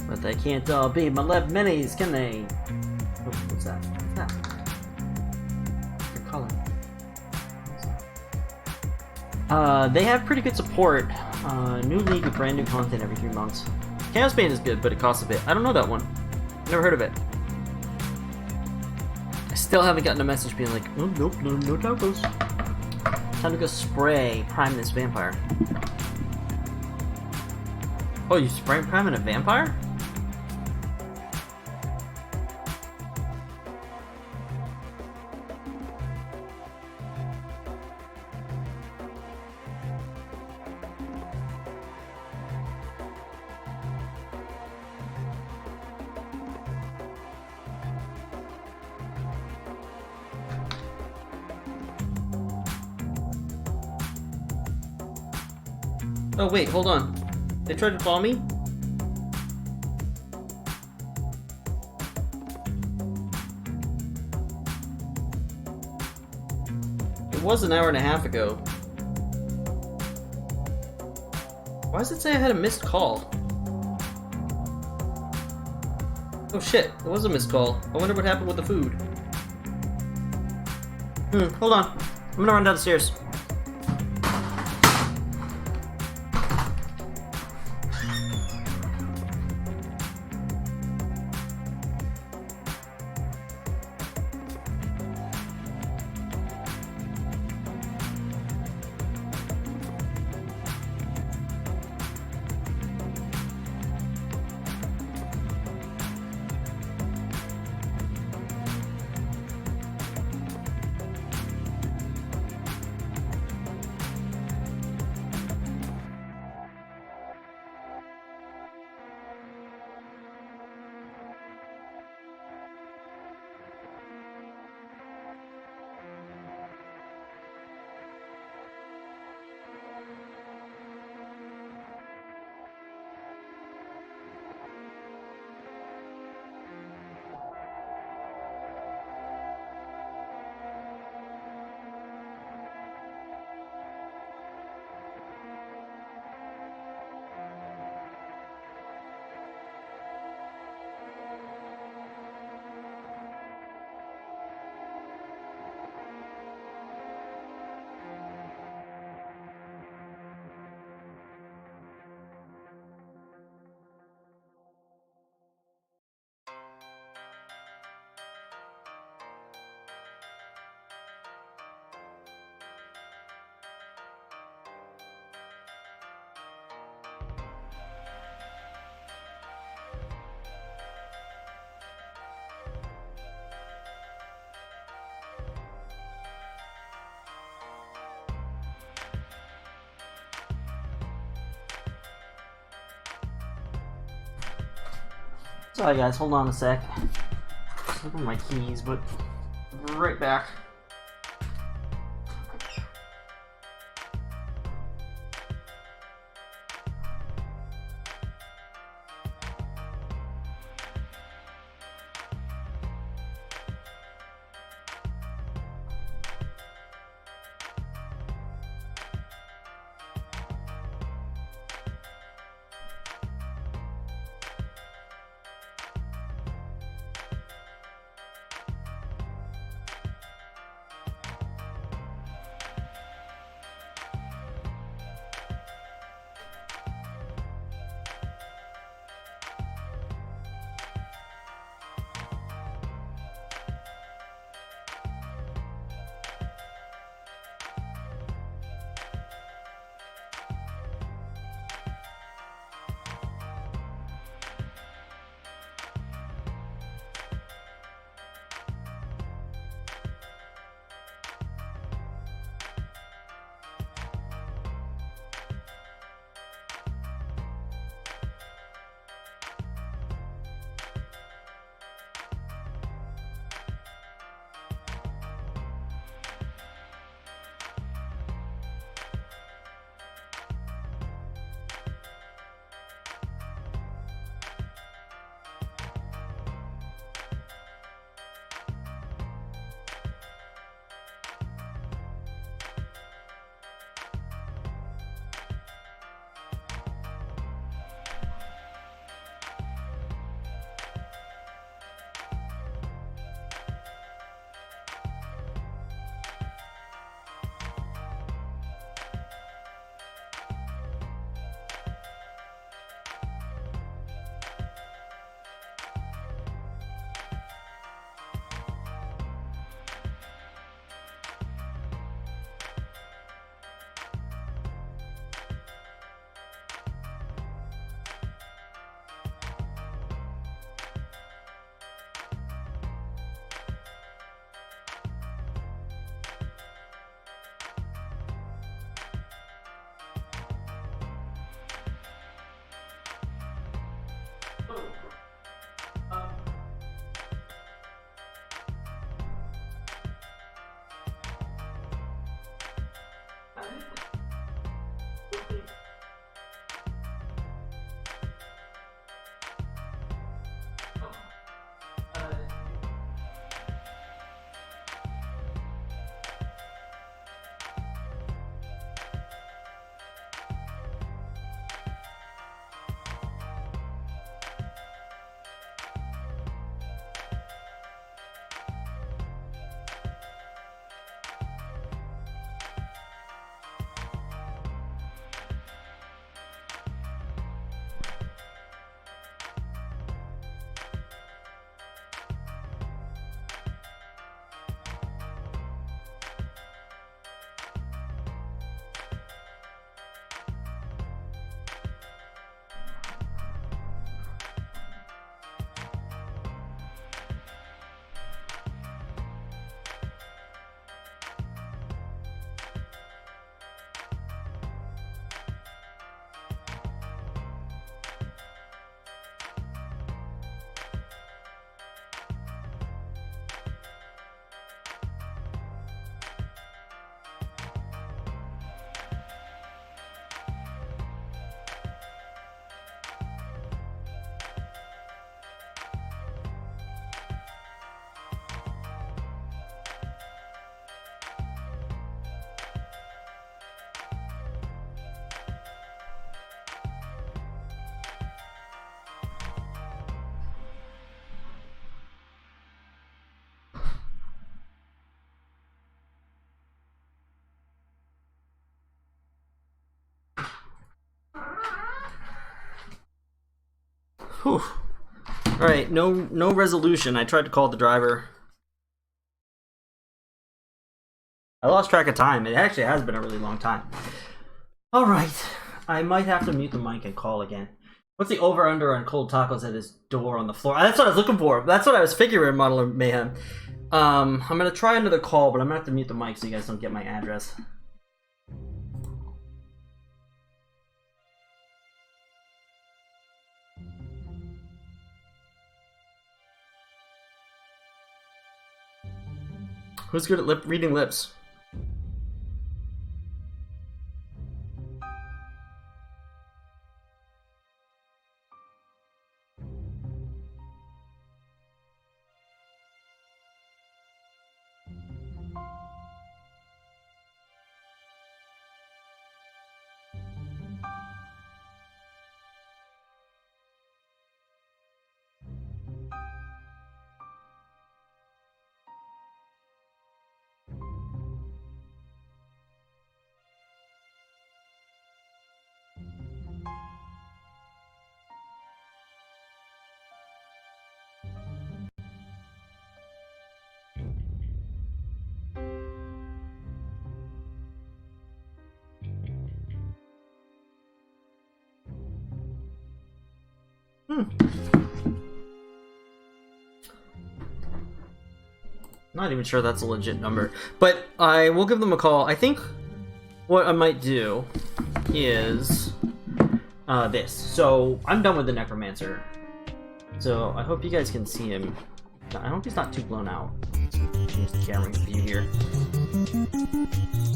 A: But they can't all be Molev Minis, can they? Oh, what's that? What's that? Good color. They have pretty good support. New league with brand new content every 3 months. Chaos Bane is good, but it costs a bit. I don't know that one. Never heard of it. I still haven't gotten a message being like, oh, nope, no tacos. Time to go spray prime this vampire. Oh, you spray priming a vampire? Oh wait, hold on. They tried to call me? It was an hour and a half ago. Why does it say I had a missed call? Oh shit, it was a missed call. I wonder what happened with the food. Hold on. I'm gonna run downstairs. Sorry guys, hold on a sec. Look at my keys, but I'll be right back. Whew. Alright, no resolution. I tried to call the driver. I lost track of time. It actually has been a really long time. Alright. I might have to mute the mic and call again. What's the over-under on cold tacos at his door on the floor? That's what I was looking for. That's what I was figuring, Model of Mayhem. I'm gonna try another call, but I'm gonna have to mute the mic so you guys don't get my address. Who's good at reading lips? Not even sure that's a legit number, but I will give them a call. I think what I might do is this. So I'm done with the Necromancer. So I hope you guys can see him. I hope he's not too blown out. Change the camera view here.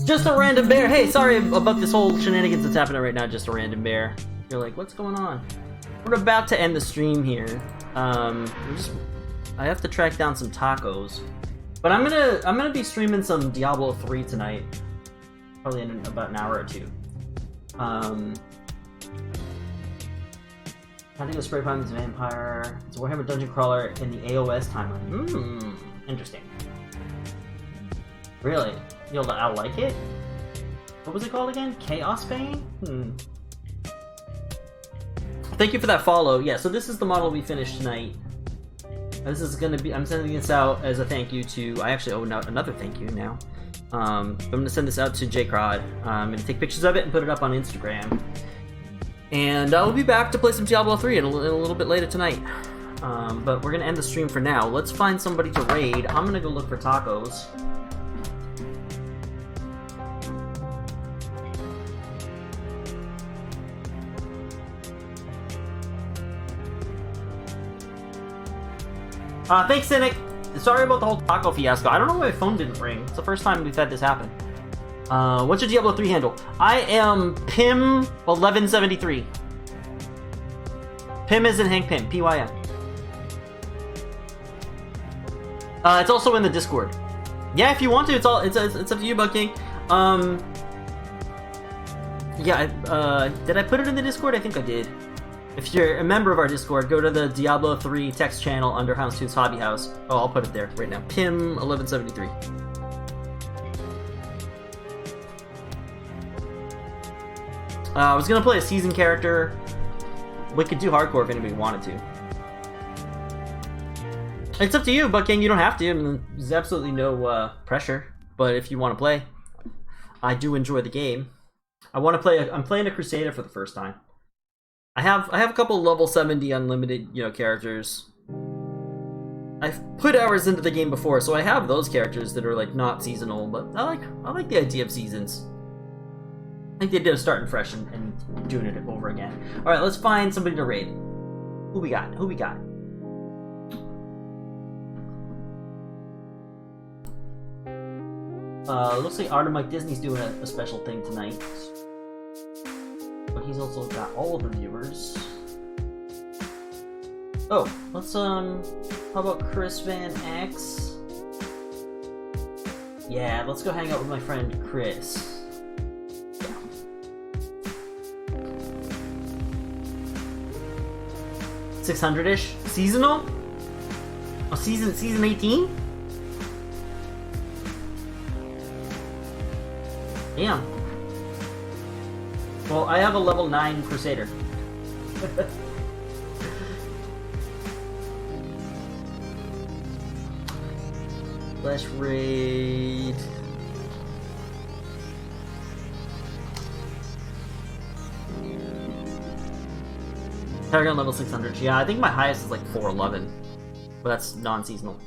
A: Just a random bear. Hey, sorry about this whole shenanigans that's happening right now. Just a random bear. You're like, what's going on? We're about to end the stream here. I have to track down some tacos. But I'm gonna be streaming some Diablo 3 tonight, probably in about an hour or two. I think the Spray Prime's Vampire. It's a Warhammer Dungeon Crawler in the AOS timeline. Interesting. Really? You'll like it? What was it called again? Chaos Bane? Thank you for that follow. Yeah, so this is the model we finished tonight. This is gonna be. I'm sending this out as a thank you to. I actually owe another thank you now. I'm gonna send this out to J-Crod. I'm gonna take pictures of it and put it up on Instagram. And I'll be back to play some Diablo 3 in a little bit later tonight. But we're gonna end the stream for now. Let's find somebody to raid. I'm gonna go look for tacos. Thanks, Cynic. Sorry about the whole taco fiasco. I don't know why my phone didn't ring. It's the first time we've had this happen. What's your Diablo 3 handle? I am Pim1173. Pim is in Hank Pim. P-Y-M. It's also in the Discord. Yeah, if you want to, it's up to you, Bug King. Yeah, did I put it in the Discord? I think I did. If you're a member of our Discord, go to the Diablo 3 text channel under Houndstooth's Hobby House. Oh, I'll put it there right now. Pim1173. I was gonna play a seasoned character. We could do hardcore if anybody wanted to. It's up to you, Buck King. You don't have to. I mean, there's absolutely no pressure. But if you want to play, I do enjoy the game. I want to play. I'm playing a Crusader for the first time. I have a couple level 70 unlimited, characters. I've put hours into the game before, so I have those characters that are like not seasonal, but I like the idea of seasons. I think the idea of starting fresh and doing it over again. All right, let's find somebody to raid. Who we got? Looks like Art of Mike Disney's doing a special thing tonight. But he's also got all of the viewers. Oh, let's how about Chris Van X? Yeah, let's go hang out with my friend Chris. Yeah. 600-ish? Seasonal? Oh, season 18? Damn. Well, I have a level 9 Crusader. Flash raid. Paragon level 600. Yeah, I think my highest is like 411. But that's non-seasonal.